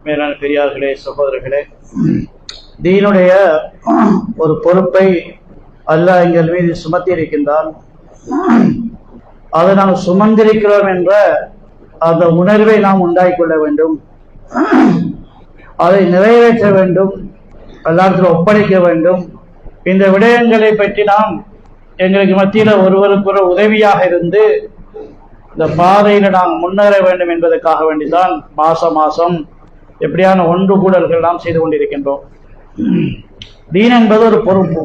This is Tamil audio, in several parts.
மேலான பெரியார்களே, சகோதரர்களே, தீனுடைய ஒரு பொறுப்பை அல்லாஹ் எங்கள் மீது சுமத்தி இருக்கின்றான். அதை நாம் சுமந்திருக்கிறோம் என்ற அந்த உணர்வை நாம் உண்டாக்கிக்கொள்ள வேண்டும். அதை நிறைவேற்ற வேண்டும், எல்லாத்திலும் ஒப்படைக்க வேண்டும். இந்த விடயங்களை பற்றி நாம் எங்களுக்கு மத்தியில் ஒருவருக்கு ஒரு உதவியாக இருந்து இந்த பாதையில் நாம் முன்னேற வேண்டும் என்பதற்காக வேண்டிதான் மாசம் எப்படியான ஒன்று கூடல்கள் நாம் செய்து கொண்டிருக்கின்றோம். தீன் என்பது ஒரு பொறுப்பு,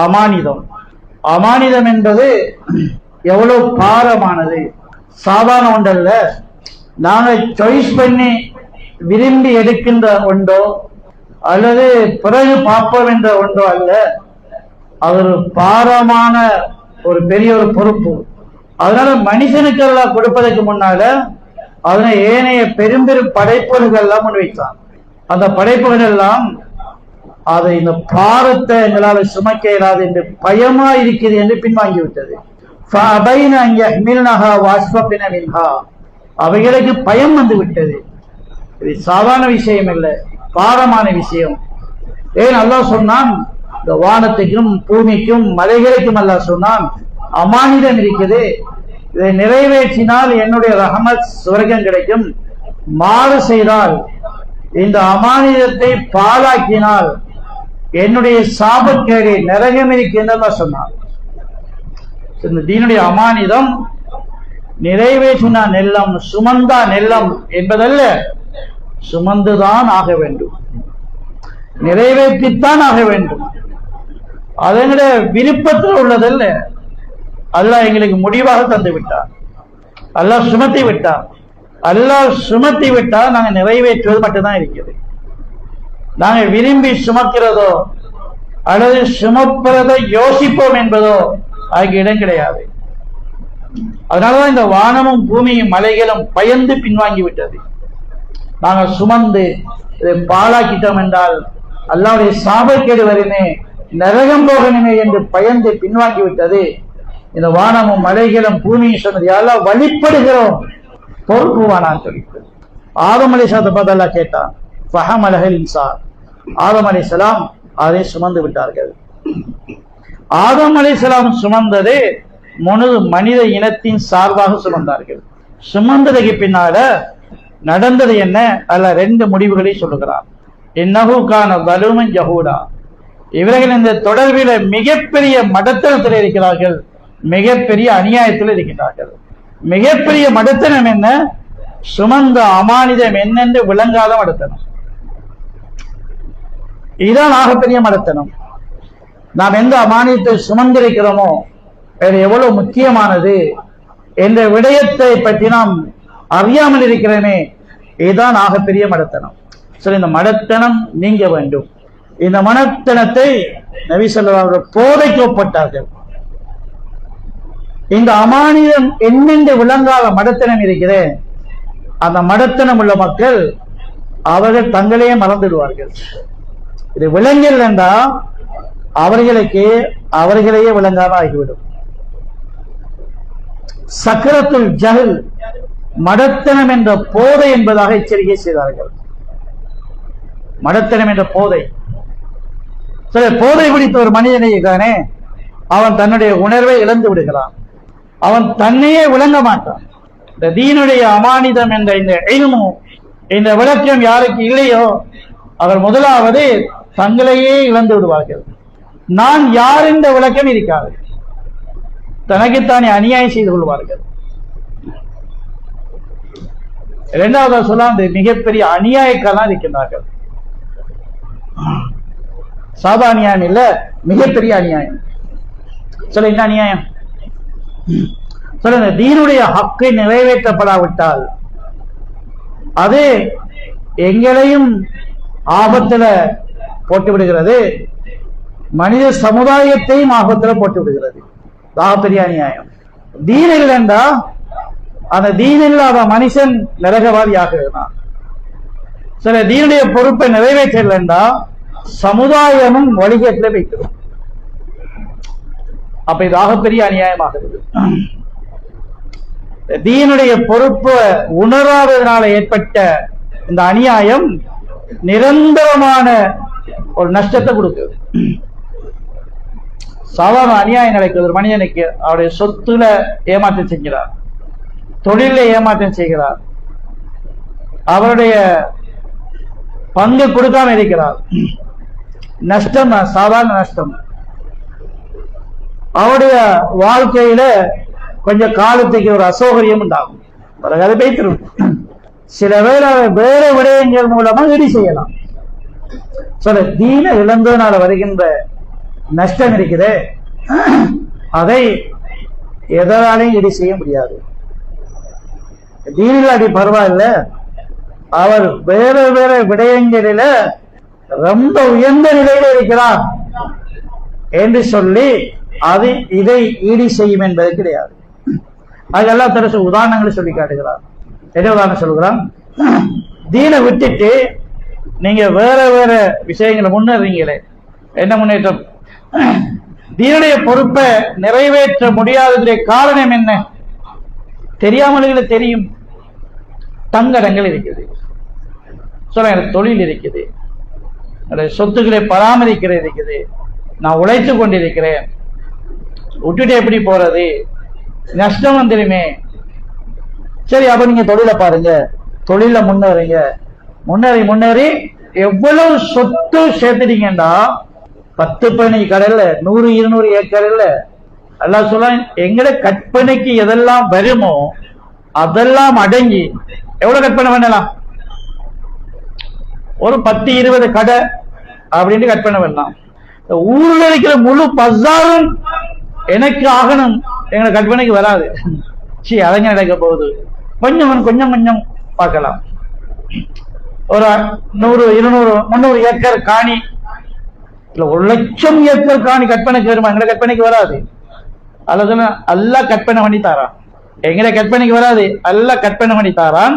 அமானிதம். அமானிதம் என்பது எவ்வளவு பாரமானது, சாதாரண ஒன்றல்ல. நாங்கள் சாய்ஸ் பண்ணி விரும்பி எடுக்கின்ற ஒன்றோ அல்லது பிறகு பார்ப்போம் என்ற ஒன்றோ அல்ல. அது ஒரு பாரமான ஒரு பெரிய ஒரு பொறுப்பு. அதனால மனுஷனுக்கு எல்லாம் கொடுப்பதற்கு முன்னால அதனை ஏனைய பெரும் படைப்புகள் எல்லாம் முன்வைத்தான். அந்த படைப்புகள் எல்லாம் அதை இந்த பாரத்தை எங்களால் சுமக்க இயலாது என்று பயமா இருக்கிறது என்று பின்வாங்கிவிட்டது. அவைகளுக்கு பயம் வந்து விட்டது. இது சாதாரண விஷயம் இல்லை, பாரமான விஷயம். ஏன் அல்லாஹ் சொன்னான், இந்த வானத்துக்கும் பூமிக்கும் மலைகளுக்கும் அல்லாஹ் சொன்னான், அமானிதம் இருக்குது, இதை நிறைவேற்றினால் என்னுடைய ரஹமத் சுவர்க்கம் கிடைக்கும், மாறு செய்தால் இந்த அமானிதத்தை பாழாக்கினால் என்னுடைய சாபக்கேடு நரகம் இருக்கின்றதா சொன்னார். இந்த தீனுடைய அமானிதம் நிறைவேற்றினா நெல்லம், சுமந்தா நெல்லம் என்பதல்ல, சுமந்துதான் ஆக வேண்டும், நிறைவேற்றித்தான் ஆக வேண்டும். அதனுடைய விருப்பத்தில் உள்ளதல்ல. அல்லாஹ் எங்களுக்கு முடிவாக தந்து விட்டார், அல்லாஹ் சுமத்தி விட்டார். அல்லாஹ் சுமத்தி விட்டால் நாங்கள் நிறைவேற்றுவது மட்டும்தான் இருக்கிறது. நாங்கள் விரும்பி சுமக்கிறதோ அல்லது சுமப்பதை யோசிப்போம் என்பதோ அதுக்கு இடம் கிடையாது. அதனாலதான் இந்த வானமும் பூமியும் மலைகளும் பயந்து பின்வாங்கி விட்டது. நாங்கள் சுமந்து இதை பாழாக்கிட்டோம் என்றால் அல்லாஹ்வுடைய சாபக்கேடு வருமே, நரகம் போகணுமே என்று பயந்து பின்வாங்கி விட்டது. இந்த வானமும் மலைகளும் பூமியும் சொன்னது யாரெல்லாம் வழிபடுகிறோம் பொறுப்புவானான்னு சொல்லி ஆதம் அலைஹிஸ்ஸலாத்தை பார்த்து அல்லாஹ் கேட்டான், ஃபஹமலஹல் இன்சான். ஆதம் அலைஹிஸ்ஸலாம் அதை சுமந்து விட்டார்கள். ஆதம் அலைஹிஸ்ஸலாம் சுமந்தது மனித இனத்தின் சார்பாக சுமந்தார்கள். சுமந்ததுக்கு பின்னால நடந்தது என்ன? அல்ல ரெண்டு முடிவுகளை சொல்லுகிறார். இன்னஹு கான ஸலூமன் ஜஹூடா. இவர்கள் இந்த தொடர்பில் மிகப்பெரிய மடத்தனத்தில் இருக்கிறார்கள், மிகப்பெரிய அநியாயத்தில் இருக்கின்றார்கள். மிகப்பெரிய மடத்தனம் என்ன? சுமந்த அமானிதம் என்னென்று விளங்காத மடத்தனம். இதுதான் ஆகப்பெரிய மடத்தனம். நாம் எந்த அமானியத்தை சுமந்திருக்கிறோமோ அது எவ்வளவு முக்கியமானது என்ற விடயத்தை பற்றி நாம் அறியாமல் இருக்கிறோமே, இதுதான் ஆகப்பெரிய மடத்தனம். சரி, இந்த மடத்தனம் நீங்க வேண்டும். இந்த மடத்தனத்தை நபி ஸல்லல்லாஹு அலைஹி வஸல்லம் போதைக்கு ஒப்பட்டார்கள். இந்த அமானியம் என்னென்று விளங்காத மடத்தனம் இருக்கிறே, அந்த மடத்தனம் உள்ள மக்கள் அவர்கள் தங்களையே மறந்துடுவார்கள். இது விளங்கல் என்றால் அவர்களுக்கு அவர்களையே விளங்காத ஆகிவிடும். சக்கரத்துல் ஜஹல், மடத்தனம் என்ற போதை என்பதாக எச்சரிக்கை செய்தார்கள். மடத்தனம் என்ற போதை. சரி, போதை பிடித்த ஒரு மனிதனை அவன் தன்னுடைய உணர்வை இழந்து விடுகிறான், அவன் தன்னையே விளங்க மாட்டான். இந்த தீனுடைய அமானிதம் என்ற இந்த இல்மு, இந்த விளக்கம் யாருக்கு இல்லையோ அவர் முதலாவது தங்களையே இழந்து விடுவார்கள். நான் யார் என்ற விளக்கம் இருக்காது, தனக்குத்தானே அநியாயம் செய்து கொள்வார்கள். இரண்டாவது சொல்ல மிகப்பெரிய அநியாயக்காரன் இருக்கின்றார்கள். சாதா அநியாயம் இல்ல, மிகப்பெரிய அநியாயம். சொல்ல என்ன அநியாயம் சொல்லுங்க. தீனுடைய ஹக்கை நிறைவேற்றப்படாவிட்டால் அது எங்களையும் ஆபத்துல போட்டு விடுகிறது, மனித சமுதாயத்தையும் ஆபத்துல போட்டு விடுகிறது. பெரிய அநியாயம். தீன் இல்லைண்டா அந்த தீன் இல்லாத மனுஷன் நரகவாதி ஆகிறான். சில தீனுடைய பொறுப்பை நிறைவேற்றலண்டா சமுதாயமும் வழிகேட்டில் வைக்கிறோம். அப்ப இது ஆகப்பெரிய அநியாயமாகிறது. தீனுடைய பொறுப்பு உணராததனால ஏற்பட்ட இந்த அநியாயம் நிரந்தரமான ஒரு நஷ்டத்தை கொடுக்குது. சாதாரண அநியாயம் நடக்குது. ஒரு மனிதனுக்கு அவருடைய சொத்துல ஏமாற்றம் செய்கிறார், தொழில ஏமாற்றம் செய்கிறார், அவருடைய பங்கு கொடுக்காம இருக்கிறார், நஷ்டம் தான், சாதாரண நஷ்டம். அவருடைய வாழ்க்கையில கொஞ்சம் காலத்துக்கு ஒரு அசௌகரியம் உண்டாகும், அதை வைத்திரும். சில வேளை வேற விடயங்கள் மூலமா ஈடு செய்யலாம். சொல்ல தீன இழந்ததனால வருகின்ற நஷ்டம் இருக்குது, அதை எதனாலையும் ஈடு செய்ய முடியாது. தீனில்லாடி பரவாயில்ல, அவர் வேற வேற விடயங்களில ரொம்ப உயர்ந்த நிலையில இருக்கிறார் என்று சொல்லி அது இதை ஈடு செய்யும் என்பது கிடையாது. அதெல்லாம் தர உதாரணங்களை சொல்லி காட்டுகிறார். என்ன உதாரணம் சொல்லுகிறான்? தீனை விட்டுட்டு நீங்க வேற வேற விஷயங்களை முன்னேறீங்களே, என்ன முன்னேற்றம்? தீனுடைய பொறுப்பை நிறைவேற்ற முடியாததுடைய காரணம் என்ன? தெரியாமலே தெரியும். தங்கடங்கள் இருக்குது, சொல்ல எனக்கு தொழில் இருக்குது, சொத்துக்களை பராமரிக்கிறது இருக்குது, நான் உழைத்து கொண்டிருக்கிறேன், விட்டுட்டு எப்படி போறது? நஷ்டம் வந்துருமே. சரி, அப்ப நீங்க தொழிலை பாருங்க, தொழில முன்னேறீங்க, முன்னேறி முன்னேறி எவ்வளவு சொத்து சேர்த்துட்டீங்கன்னா 10-15 கடல்ல 100-200 ஏக்கர் இல்ல. எல்லாம் சொல்ல எங்கட கற்பனைக்கு எதெல்லாம் வருமோ அதெல்லாம் அடங்கி எவ்வளவு கற்பனை பண்ணலாம்? ஒரு 10-20 கடை அப்படின்னு கற்பனை பண்ணலாம். ஊர்ல இருக்கிற முழு பஸாரும் எனக்கு ஆகணும் எங்க கற்பனைக்கு வராது. சரி, அதங்க நடக்க போகுது. கொஞ்சம் கொஞ்சம் கொஞ்சம் பார்க்கலாம். ஒரு 100-200-300 ஏக்கர் காணி, இல்ல 1,00,000 ஏக்கர் காணி கற்பனைக்கு வருமா? எங்களை கற்பனைக்கு வராது. அல்லது அல்லா கற்பனை பண்ணி தாரான், எங்களை கற்பனைக்கு வராது. அல்லா கற்பனை பண்ணி தாரான்,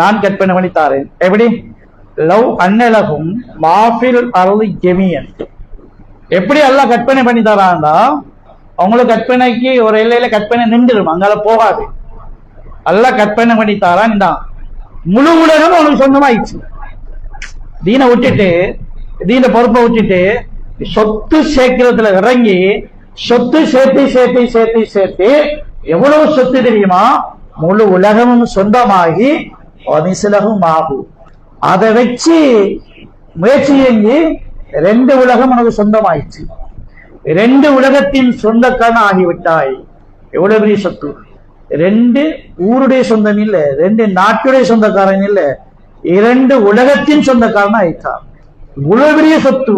நான் கற்பனை பண்ணி தாரேன். எப்படி? லவ் அன்னலகும் மாஃபில் அருள் ஜெமியன். எப்படி அல்லா கற்பனை பண்ணி தரான்டா, அவங்களுக்கு கற்பனைக்கு ஒரு எல்லையில கற்பனை நின்றுடும், அங்கால போகாது. அல்லா கற்பனை பண்ணி தாரான் தான் முழு உலகம் அவனுக்கு சொந்தமாயிடுச்சு. தீனை விட்டுட்டு, தீன பொறுப்பை விட்டுட்டு சொத்து சேர்க்கிறதுல இறங்கி சொத்து சேர்த்து சேர்த்து சேர்த்து சேர்த்து எவ்வளவு சொத்து தெரியுமா? முழு உலகமும் சொந்தமாகி அதிசலகம் ஆகும். அதை வச்சு முயற்சி செஞ்சு 2 உலகம் உனக்கு சொந்தமாயிடுச்சு. 2 உலகத்தின் சொந்தக்காரன் ஆகிவிட்டாய். எவ்வளவு பெரிய சொத்து! 2 ஊருடைய சொந்தம் இல்ல, 2 நாட்டுடைய சொந்தக்காரன் இல்ல, 2 உலகத்தின் சொந்தக்காரன் ஆயிட்டான். இவ்வளவு பெரிய சொத்து.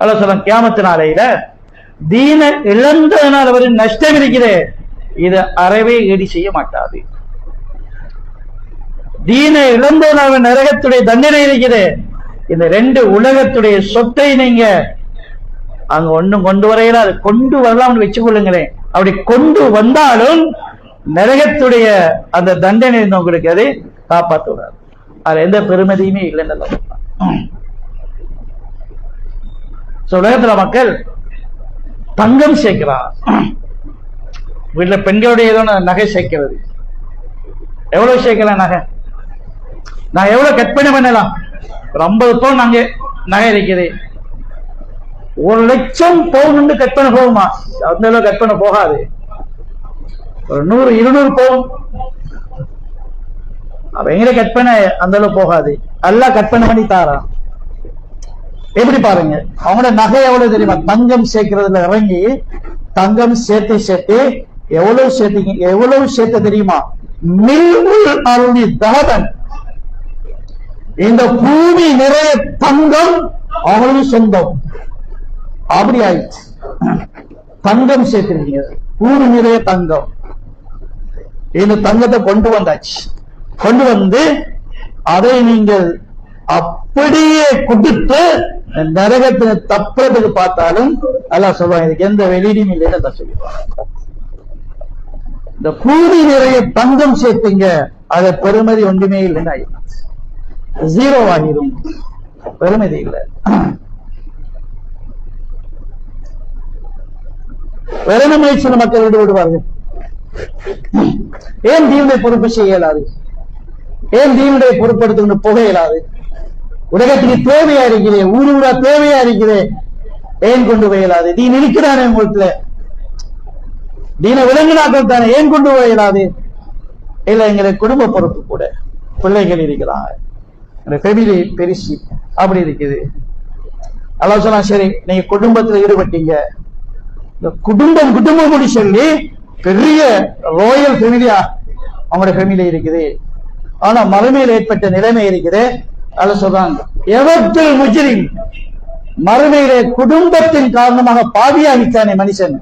அல்ல சொல்ல கியாமத்து நாளையில தீன இழந்ததனால் வரும் நஷ்டம் இருக்கிறே, இது அறவே ஈடு செய்ய மாட்டாது. தீன இழந்ததனால் நரகத்துடைய தண்டனை இருக்கிறது. இந்த 2 உலகத்துடைய சொத்தை நீங்க அங்க ஒண்ணும் கொண்டு வரையில, அது கொண்டு வரலாம்னு வச்சு கொள்ளுங்களேன். அப்படி கொண்டு வந்தாலும் நரகத்துடைய அந்த தண்டனை உங்களுக்கு அது காப்பாற்றுவார். அது எந்த பெருமதியுமே இல்லைன்னு உலகத்துல மக்கள் தங்கம் சேர்க்கிறார். வீட்டுல பெண்களுடைய ஏதோ நகை சேர்க்கிறது. எவ்வளவு சேர்க்கலாம் நகை? நான் எவ்வளவு கற்பனை பண்ணலாம்? ஒரு 50 பவுன் அங்கே நகை இருக்குது. 1,00,000 பவுன் கற்பனை போகுமா? அந்த அளவு கற்பனை போகாது. ஒரு 100-200 பவுன் அப்ப எங்க கற்பனை அந்த அளவு போகாது. எல்லாம் கற்பனை பண்ணி தாரான். எப்படி பாருங்க, அவங்களோட நகை எவ்வளவு தெரியுமா? தங்கம் சேர்க்கிறதுல இறங்கி தங்கம் சேர்த்து சேர்த்து எவ்வளவு சேர்த்து தெரியுமா? மில்முல் அருளி தகவன், இந்த பூமி நிறைய தங்கம் அவங்களுக்கு சொந்தம். அப்படி ஆயிடுச்சு. தங்கம் சேர்த்திருக்கீங்க, பூமி நிறைய தங்கம். இந்த தங்கத்தை கொண்டு வந்தாச்சு. கொண்டு வந்து அதை நீங்கள் அப்படியே கொடுத்து நரகத்துல தப்புறதுக்கு பார்த்தாலும் எல்லாம் சொல்லுவாங்க, இதுக்கு எந்த வெளியிடும் இல்லைன்னு சொல்லிடுவாங்க. இந்த பூமி நிறைய தங்கம் சேர்த்துங்க, அதை பெருமதி ஒன்றுமே இல்லைன்னு ஆயிடும், 0 ஆகிடும், பெருமதி இல்லை. வேற என்ன முயற்சியில மக்கள் ஈடுபடுவார்கள்? ஏன் தீனை பொறுப்பு செய்ய இயலாது? ஏன் தீனுடைய பொருட்படுத்த போக இயலாது? உலகத்துக்கு தேவையா இருக்கிறேன், ஊரா தேவையா இருக்கிறேன், ஏன் கொண்டு போய் இயலாது? தீன் இருக்கிறானே உங்களுக்கு, தீன விலங்கினாக்கள் தானே, ஏன் கொண்டு போய் இயலாது? இல்ல எங்களுக்கு குடும்ப பொறுப்பு கூட, பிள்ளைகள் இருக்கிறாங்க, ஃபேமிலி பெருசி அப்படி இருக்குது. அல்லாஹ் சொன்னா சரி நீங்க குடும்பத்துல ஈடுபட்டீங்க, குடும்பம் குடும்பம் சொல்லி பெரிய ராயல் ஃபேமிலியா அவங்களோட ஃபேமிலி இருக்குது. ஆனா மறுமையில் ஏற்பட்ட நிலைமை இருக்குது. அல்லாஹ் சொல்றாங்க எவத்தில் முஜ்ரிம், மறுமையிலே குடும்பத்தின் காரணமாக பாவியாகித்தானே மனுஷன்.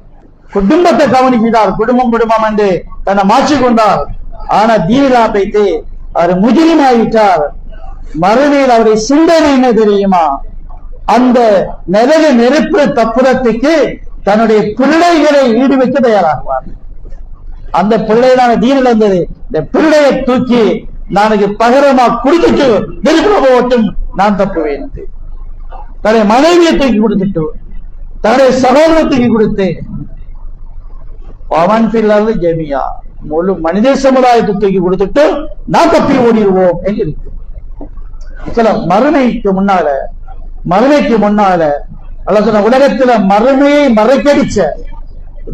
குடும்பத்தை கவனிக்கிறார், குடும்பம் குடும்பம் என்று தன்னை மாற்றிக்கொண்டார். ஆனா தீவிரா பைத்து அவர் முஜ்ரிம் ஆகிட்டார். மறுமையில் அவருடைய சிந்தனை என்ன தெரியுமா? அந்த நரக நெருப்பு தப்புறத்துக்கு தன்னுடைய பிள்ளைகளை ஈடுபட்டு தயாராகுவார். அந்த பிள்ளையான தீனில் இருந்தது, இந்த பிள்ளையை தூக்கி நாளைக்கு பகரமா குடிச்சிட்டு நெருப்புல போகட்டும், நான் தப்புவேன். தன்னுடைய மனைவியை தூக்கி கொடுத்துட்டு, தன்னுடைய சகோதரத்துக்கு கொடுத்து, அவன் பிள்ளாது ஜெமியா முழு மனித சமுதாயத்தை தூக்கி கொடுத்துட்டு நான் தப்பி ஓடிடுவோம் என்று இருக்கு. சில மறுமைக்கு முன்னால அல்லாஹ் சொன்ன உலகத்துல மறுமையை மறைக்கடிச்ச,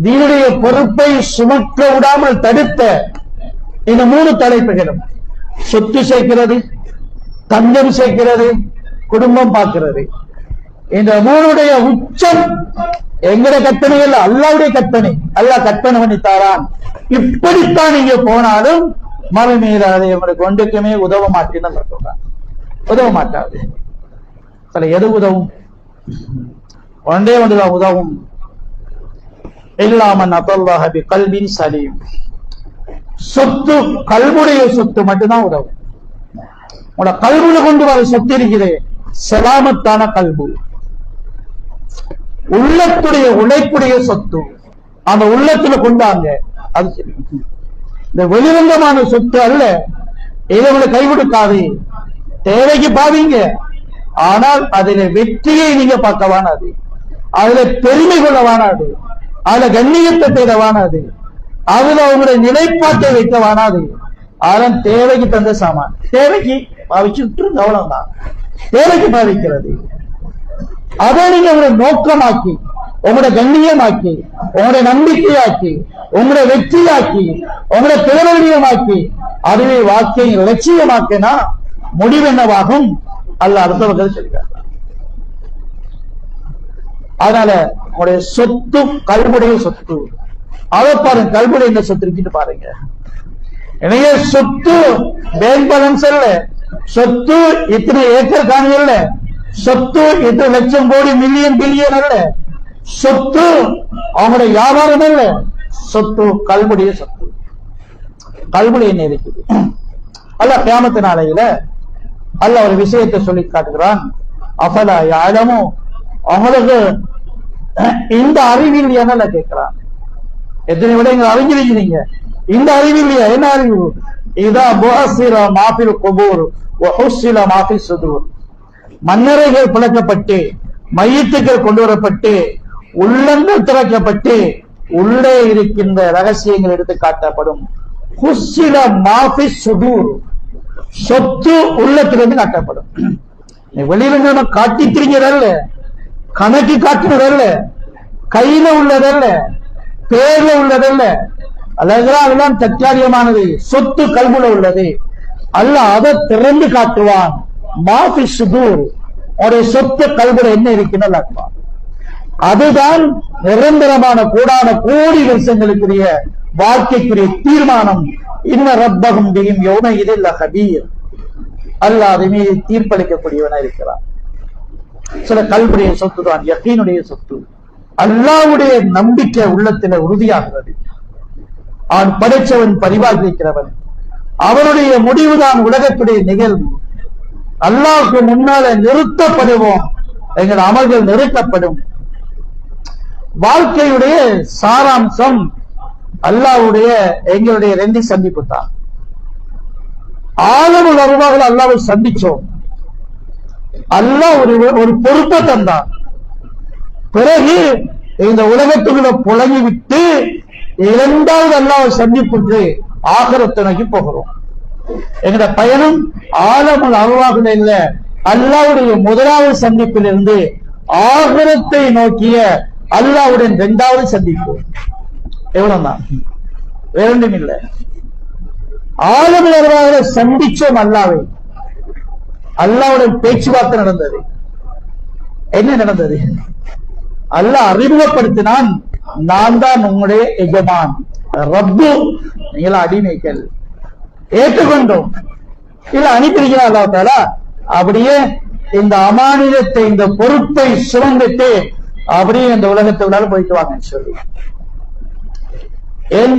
தீனுடைய பொறுப்பை சுமக்க விடாமல் தடுத்த இந்த 3 தலைப்புகளும், சொத்து சேர்க்கிறது, தங்கம் சேர்க்கிறது, குடும்பம் பார்க்கிறது, இந்த 3டைய உச்சம் எங்கட கற்பனை இல்ல, அல்லாவுடைய கற்பனை. அல்லாஹ் கற்பனை பண்ணித்தாரான். இப்படித்தான் நீங்க போனாலும் மறுமையில அதை உங்களுக்கு ஒன்றுக்குமே உதவ மாட்டேன்னு சொல்றான். உதவ மாட்டாது. எது உதவும்? ஒன்றே ஒன்றுதான் உதவும். இல்லாமன் அல்லாஹ் பி கல்பின் சலீம், சொத்து கல்புடைய சொத்து மட்டும்தான் உதவும். உங்களோட கல்புல கொண்டு வர சொத்து இருக்கிறே சலாமத்தான கல்பு, உள்ளத்துடைய உழைப்புடைய சொத்து, அந்த உள்ளத்துல கொண்டாங்க. அது சரி, இந்த வெளிரங்கமான சொத்து அல்ல. இதை உங்களை கைவிடுக்காது, தேவைக்கு பாவீங்க. ஆனால் அதில வெற்றியை நீங்க பார்க்கவானாது, அதுல பெருமை கொள்ளவானாது, அதுல கண்ணியத்தை தேடவானாது, அதுல அவங்களுடைய நிலைப்பாட்டை வைக்கவானாது. அதன் தேவைக்கு தந்த சாமான், தேவைக்கு பாவிச்சு விட்டுருங்க, அவ்வளவுதான். தேவைக்கு பாவிக்கிறது, அதை நீங்க உங்களுடைய நோக்கமாக்கி, உங்களுடைய கண்ணியமாக்கி, உங்களுடைய நம்பிக்கையாக்கி, உங்களுடைய வெற்றியாக்கி, உங்களுடைய பிரபலியமாக்கி, அதுவே வாக்கை லட்சியமாக்கினா முடிவு என்னவாகும்? அல்ல அடுத்தவர்கள் சொல்கிறார். அதனால உங்களுடைய சொத்து கல்புடைய சொத்து, அதை பாருங்க. கல்புடைய என்ன சொத்து இருக்குன்னு பாருங்க. எனவே சொத்து பேங்க் பேலன்ஸ் அல்ல, சொத்து இத்தனை ஏக்கர் காணி அல்ல, சொத்து இத்தனை லட்சம் கோடி மில்லியன் பில்லியன் அல்ல, சொத்து அவங்களுடைய வியாபாரம் அல்ல, சொத்து கல்புடைய சொத்து. கல்புடைய என்ன இருக்குது? அல்ல கியாமத்து நாளையில அல்ல ஒரு விஷயத்தை சொல்லி காட்டுகிறான். அஃபலா யஅலமு, அவங்களுக்கு இந்த அறிவில் என்ன கேட்கிறான். எத்தனை விடயங்கள் அறிஞ்சிருக்கிறீங்க, இந்த அறிவில்லையா? என்ன அறிவு? இதா புஹஸிர மாஃபில் குபூர் வ ஹுஸ்ஸில மாஃபி சுதூர், மன்னரைகள் பிளக்கப்பட்டு மையத்துக்கள் கொண்டு வரப்பட்டு உள்ளங்கள் திறக்கப்பட்டு உள்ளே இருக்கின்ற ரகசியங்கள் எடுத்து காட்டப்படும். ஹுஸ்ஸில மாஃபி சுதூர், சொத்து உள்ளத்திலிருந்து காட்டப்படும். வெளியில காட்டி திரிஞ்சதல்ல, கணக்கு காட்டுனதல்ல, கையில உள்ளதல்ல, பேர்ல உள்ளதல்ல, அதெல்லாம் தற்காலிகமானது. சொத்து கல்புல உள்ளது. அல்லாஹ் அதை திறந்து காட்டுவான். மாஃபி சுதூர், உடைய சொத்து கல்புல என்ன இருக்குன்னு காட்டுவான். அதுதான் நிரந்தரமான கூடான கோடி வருஷங்களுக்குரிய வாழ்க்கைக்குரிய தீர்மானம். இன்ன ரப்பகும் பிஹிம் யௌமஇதின் லகபீர், அல்லாஹ் அதை மீது தீர்ப்பளிக்கக்கூடியவனா இருக்கிறான். சில கல்புடைய சொத்து தான் யகீனுடைய சொத்து. அல்லாஹ்வுடைய நம்பிக்கை உள்ளத்தில் உறுதியாகிறது. அவன் படைச்சவன் பரிபாலிக்கிறவன், அவனுடைய முடிவுதான் உலகத்துடைய நிகழ்வு. அல்லாஹ்வுக்கு முன்னால நிறுத்தப்படுவோம், எங்கள் அமல்கள் நிறுத்தப்படும். வாழ்க்கையுடைய சாராம்சம் அல்லாஹ்வுடைய எங்களுடைய 2 சந்திப்பு தான். ஆலமுல் அர்வாஹ்ல அல்லாஹ்வை சந்திச்சோம். அல்லாஹ் ஒரு பொறுப்பை தந்தான். பிறகு இந்த உலகத்துக்குள்ள புழங்கி விட்டு 2வது அல்லாஹ்வை சந்திப்புக்கு ஆகிரத்தை நோக்கி போகிறோம். எங்கட பயணம் ஆலமுல் அருவாகுல இல்ல, அல்லாஹ்வுடைய முதலாவது சந்திப்பில் இருந்து ஆகிரத்தை நோக்கிய அல்லாஹ்வுடன் இரண்டாவது சந்திப்பு. எவ்வளவுதான், வேறொன்றும் இல்லை. ஆலமுல் அருவாகுல சந்திச்சோம் அல்லாஹ்வை. அல்லாஹ்வுடன் பேச்சுவார்த்தை நடந்தது. என்ன நடந்தது? அல்லாஹ் அறிமுகப்படுத்தினான், நான் தான் உங்களுடைய எஜமான், ரப்பு, நீங்களா அடிமைகள். ஏற்றுக்கொண்டோம். இல்ல அனுப்பியிருக்கிறார் அல்லாஹ் தஆலா. அப்படியே இந்த அமானிதத்தை, இந்த பொறுப்பை சுமந்துட்டு அப்படியே இந்த உலகத்தை உள்ளால போயிட்டு வாங்கன்னு சொல்லி. ஏன்?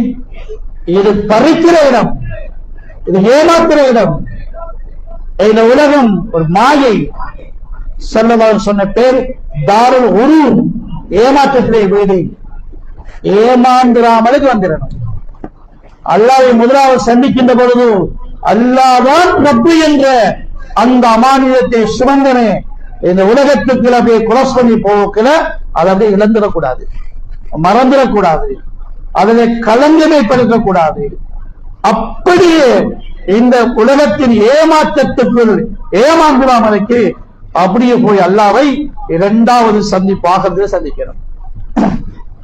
இது பறிக்கிற இடம், இது ஏமாத்துற இடம். இந்த உலகம் ஒரு மாயை. ஸல்லல்லாஹு சொன்ன பேர் தாருல் உரூர், ஏமாற்றத்திலே வீடு. ஏமாந்திராமலுக்கு வந்துடணும். அல்லாஹ்வை முதலாவது சந்திக்கின்ற பொழுது அல்லாஹ்தான் ரப்பு என்ற அந்த அமானிதத்தை சுமந்தனே இந்த உலகத்துக்குள்ள அப்படியே குரோஸ் பண்ணி போகல, அதை அப்படியே இழந்துடக்கூடாது, மறந்துடக்கூடாது, அதில் கலங்கமைப்படுத்தக்கூடாது. அப்படியே இந்த உலகத்தின் ஏமாற்றத்துக்குள் ஏமாந்துடாமலுக்கு அப்படியே போய் அல்லாஹ்வை இரண்டாவது சந்திப்பாக சந்திக்கணும்.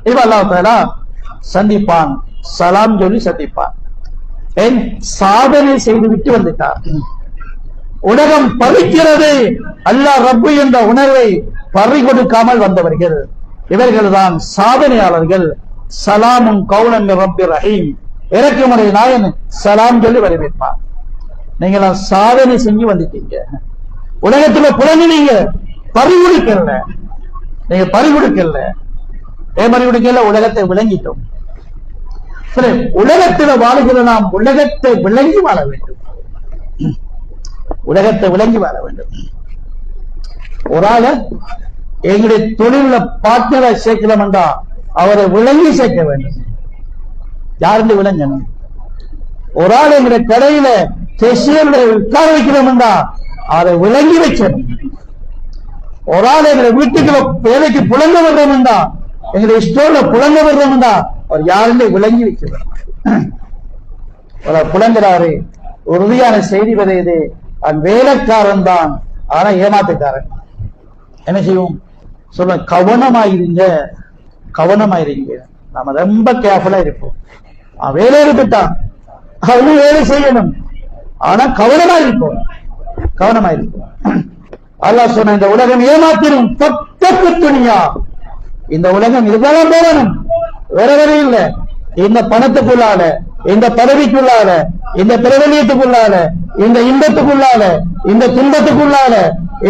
இப்ப அல்லாஹ் தஆலா சந்திப்பான், சலாம் சொல்லி சந்திப்பான். சாதனை செய்து விட்டு வந்துட்டார். உலகம் பறிக்கிறது, அல்லாஹ் ரப்பு என்ற உணர்வை பறி கொடுக்காமல் வந்தவர்கள் இவர்கள் தான் சாதனையாளர்கள். சலாமுன் கௌலன் ரப்பி ரஹீம், இறக்குமுறை நாயன் சலாம் சொல்லி வரவேற்பான். நீங்க சாதனை செஞ்சு வந்துட்டீங்க. உலகத்துல புலனினீங்க, பறிகொடுக்கல. நீங்க பறிகொடுக்கல, பறிகொடுக்கல, உலகத்தை விளங்கிட்டோம். சரி, உலகத்துல வாழுகிற நாம் உலகத்தை விளங்கி வாழ வேண்டும். உலகத்தை விளங்கி வாழ வேண்டும். ஒரு ஆள எங்களுடைய தொழில பார்ட்னரா சேர்க்கிறோம் என்றா அவரை விளங்கி சேர்க்க வேண்டும். யாருந்து விளங்கணும்? ஒரு ஆள் எங்களுடைய கடையில கேஷியர்ல உட்கார வைக்கிறோம் என்றா அவரை விளங்கி வைக்கணும். ஒரு ஆள் எங்களுடைய வீட்டுக்குள்ள வேலைக்கு புலங்க வர்றோம் என்றா, எங்களுடைய ஸ்டோர்ல புலங்க வர்றோம் என்றா அவர் யாருன்னு விளங்கி வைக்கிறார். புலங்குறாரு, உறுதியான செய்தி வருது, வேலைக்காரன் தான், ஆனா ஏமாத்துக்காரன். என்ன செய்வோம்? சொல்ல கவனமாயிருங்க, கவனமாயிருங்க. நாம ரொம்ப கேர்ஃபுல்லா இருப்போம். வேலை இருந்துட்டான், அவனும் வேலை செய்யணும், ஆனா கவனமா இருப்போம், கவனமா இருப்போம். அல்லாஹ் சொன்ன இந்த உலகம் ஏமாத்திரும், தொட்டப்பு துணியா. இந்த உலகம் இதுதான் போகணும், வேற வேற இல்ல. இந்த பணத்துக்குள்ளால, இந்த பதவிக்குள்ளால, இந்த பிரபலியத்துக்குள்ளால, இந்த இன்பத்துக்குள்ளால, இந்த துன்பத்துக்குள்ளால,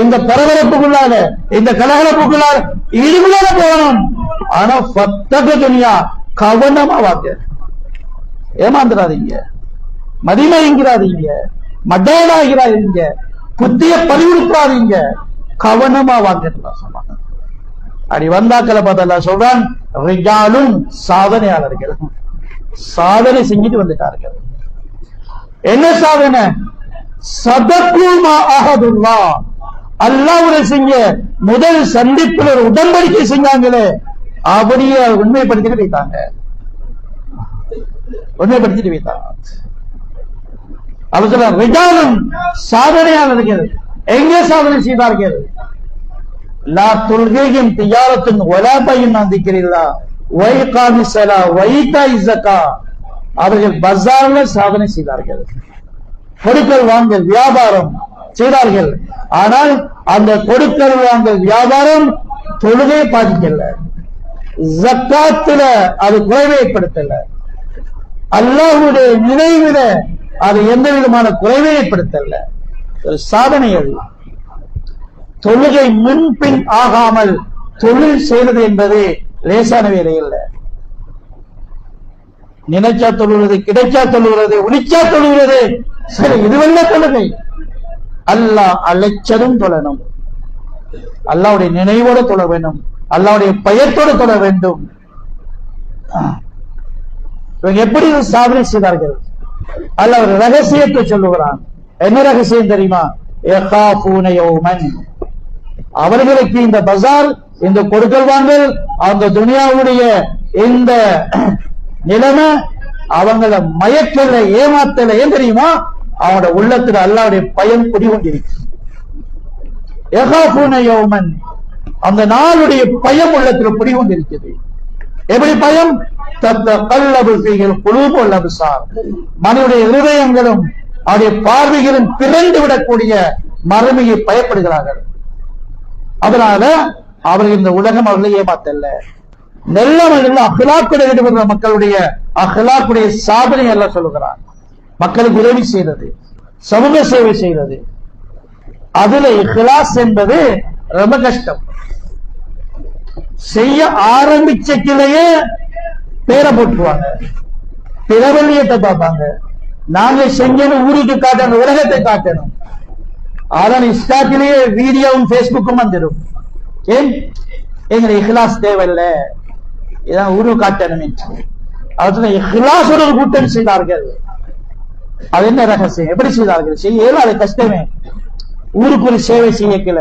இந்த பரபரப்புக்குள்ளால, இந்த கலகலப்புக்குள்ளால இதுக்குள்ளால போகணும். ஆனா பத்தக்கு துணியா, கவனமா வாங்க. ஏமாந்துடாதீங்க, மதிமயங்கிறாதீங்க, மட்டையனாகிறாதீங்க, புத்திய பறிவுறுத்தாதீங்க, கவனமா வாங்க சொன்னாங்க. அப்படி வந்தாக்களை பார்த்தா சொல்றான், ரிஜாலும் சாதனையாளர்கள், சாதனை செஞ்சுட்டு வந்துட்டார்கள். என்ன சாதனை? சதகுமா அஹதுல்லா, அல்லாஹ்வுடைய செஞ்ச முதல் சந்திப்பில் ஒரு உடன்படிக்கை செஞ்சாங்களே, அப்படியே உண்மைப்படுத்திட்டு வைத்தாங்க, உண்மைப்படுத்திட்டு வைத்தாங்க. அவர் சொல்ற ரிஜாலும் சாதனையாளர்கள். எங்கே சாதனை செய்தார்கள்? லா துல்ஹிஹிம் திஜாரத்துன் வலா பையுன் அன் திக்ரில்லாஹ் வ இகாமிஸ் ஸலாஹ் வ ஈதாஇஸ் ஸகாத். அவர்கள் பஜார்ல சாதனை செய்தார்கள், கொடுக்கல் வாங்கல் வியாபாரம் செய்தார்கள். ஆனால் அந்த கொடுக்கல் வாங்கல் வியாபாரம் தொழுகை பாதிக்கல, ஜக்காத்துல அது குறைவை ஏற்படுத்தல, அல்லாஹ்வுடைய நினைவில அது எந்த விதமான குறைவை ஏற்படுத்தல. ஒரு சாதனை அது. தொழுகை முன்பின் ஆகாமல் தொழில் செய்வது என்பது லேசான வேலை இல்லை. நினைச்சா தொழுகிறது, கிடைச்சா தொழுகிறது, உளிச்சா தொழுகிறது, சரி, இதுவல்ல தொழுகை. அல்லாஹ் அழைச்சதும் தொழணும், அல்லாஹ்வுடைய நினைவோடு தொழ வேண்டும், அல்லாஹ்வுடைய பயத்தோடு தொழ வேண்டும். இவங்க எப்படி சாதனை செய்தார்கள்? அல்லாஹ் ஒரு ரகசியத்தை சொல்லுகிறான். என்ன ரகசியம் தெரியுமா? யகாஃபூன யௌமன். அவர்களுக்கு இந்த பஜார், இந்த கொடுக்கல் வாங்கல், அந்த துனியாவுடைய இந்த நிலைமை அவங்கள மயக்கல, ஏமாத்தல. ஏன் தெரியுமா? அவனோட உள்ளத்துல அல்லாஹ்வுடைய பயம் குடிகொண்டிருக்கு. யகாஃபூன யௌமன், அந்த நாளுடைய பயம் உள்ளத்துல குடிகொண்டிருக்கிறது. எப்படி பயம்? தத்தகல்லபு ஃபீஹில் குலூபு வல் அப்சார், மனிதனுடைய இருதயங்களும் அவருடைய பார்வைகளும் பிறந்து விடக்கூடிய மறுமையை பயப்படுகிறார்கள். அதனால அவர்கள் இந்த உலகம் அவர்களை ஏமாத்தல்ல. நல்ல மனிதர்கள் அஹ்லாக்குடைய ஈடுபடுற மக்களுடைய அஹ்லாக்குடைய சாதனை எல்லாம் சொல்லுகிறார். மக்களுக்கு உதவி செய்யறது, சமூக சேவை செய்யறது, அதுல இஹ்லாஸ் என்பது ரொம்ப கஷ்டம். செய்ய ஆரம்பிச்சக்கிலேயே பேரை போட்டுருவாங்க, பிரபல்யத்தை பார்ப்பாங்க. நாங்க செஞ்சோன்னு ஊருக்கு காட்டணும், உலகத்தை காட்டணும். அதான் இன்ஸ்டாக்கிலேயே வீடியோவும் பேஸ்புக்கும் வந்துடும். ஏன்? எங்களை இஹ்லாஸ் தேவையில்லை, இதான் ஊரு காட்டணும். அதுல இஹ்லாஸோட ஒரு கூட்டம் செய்தார்கள். அது என்ன ரகசியம்? எப்படி செய்தார்கள்? செய்ய இயலாத, கஷ்டமே. ஊருக்கு ஒரு சேவை செய்யக்கல,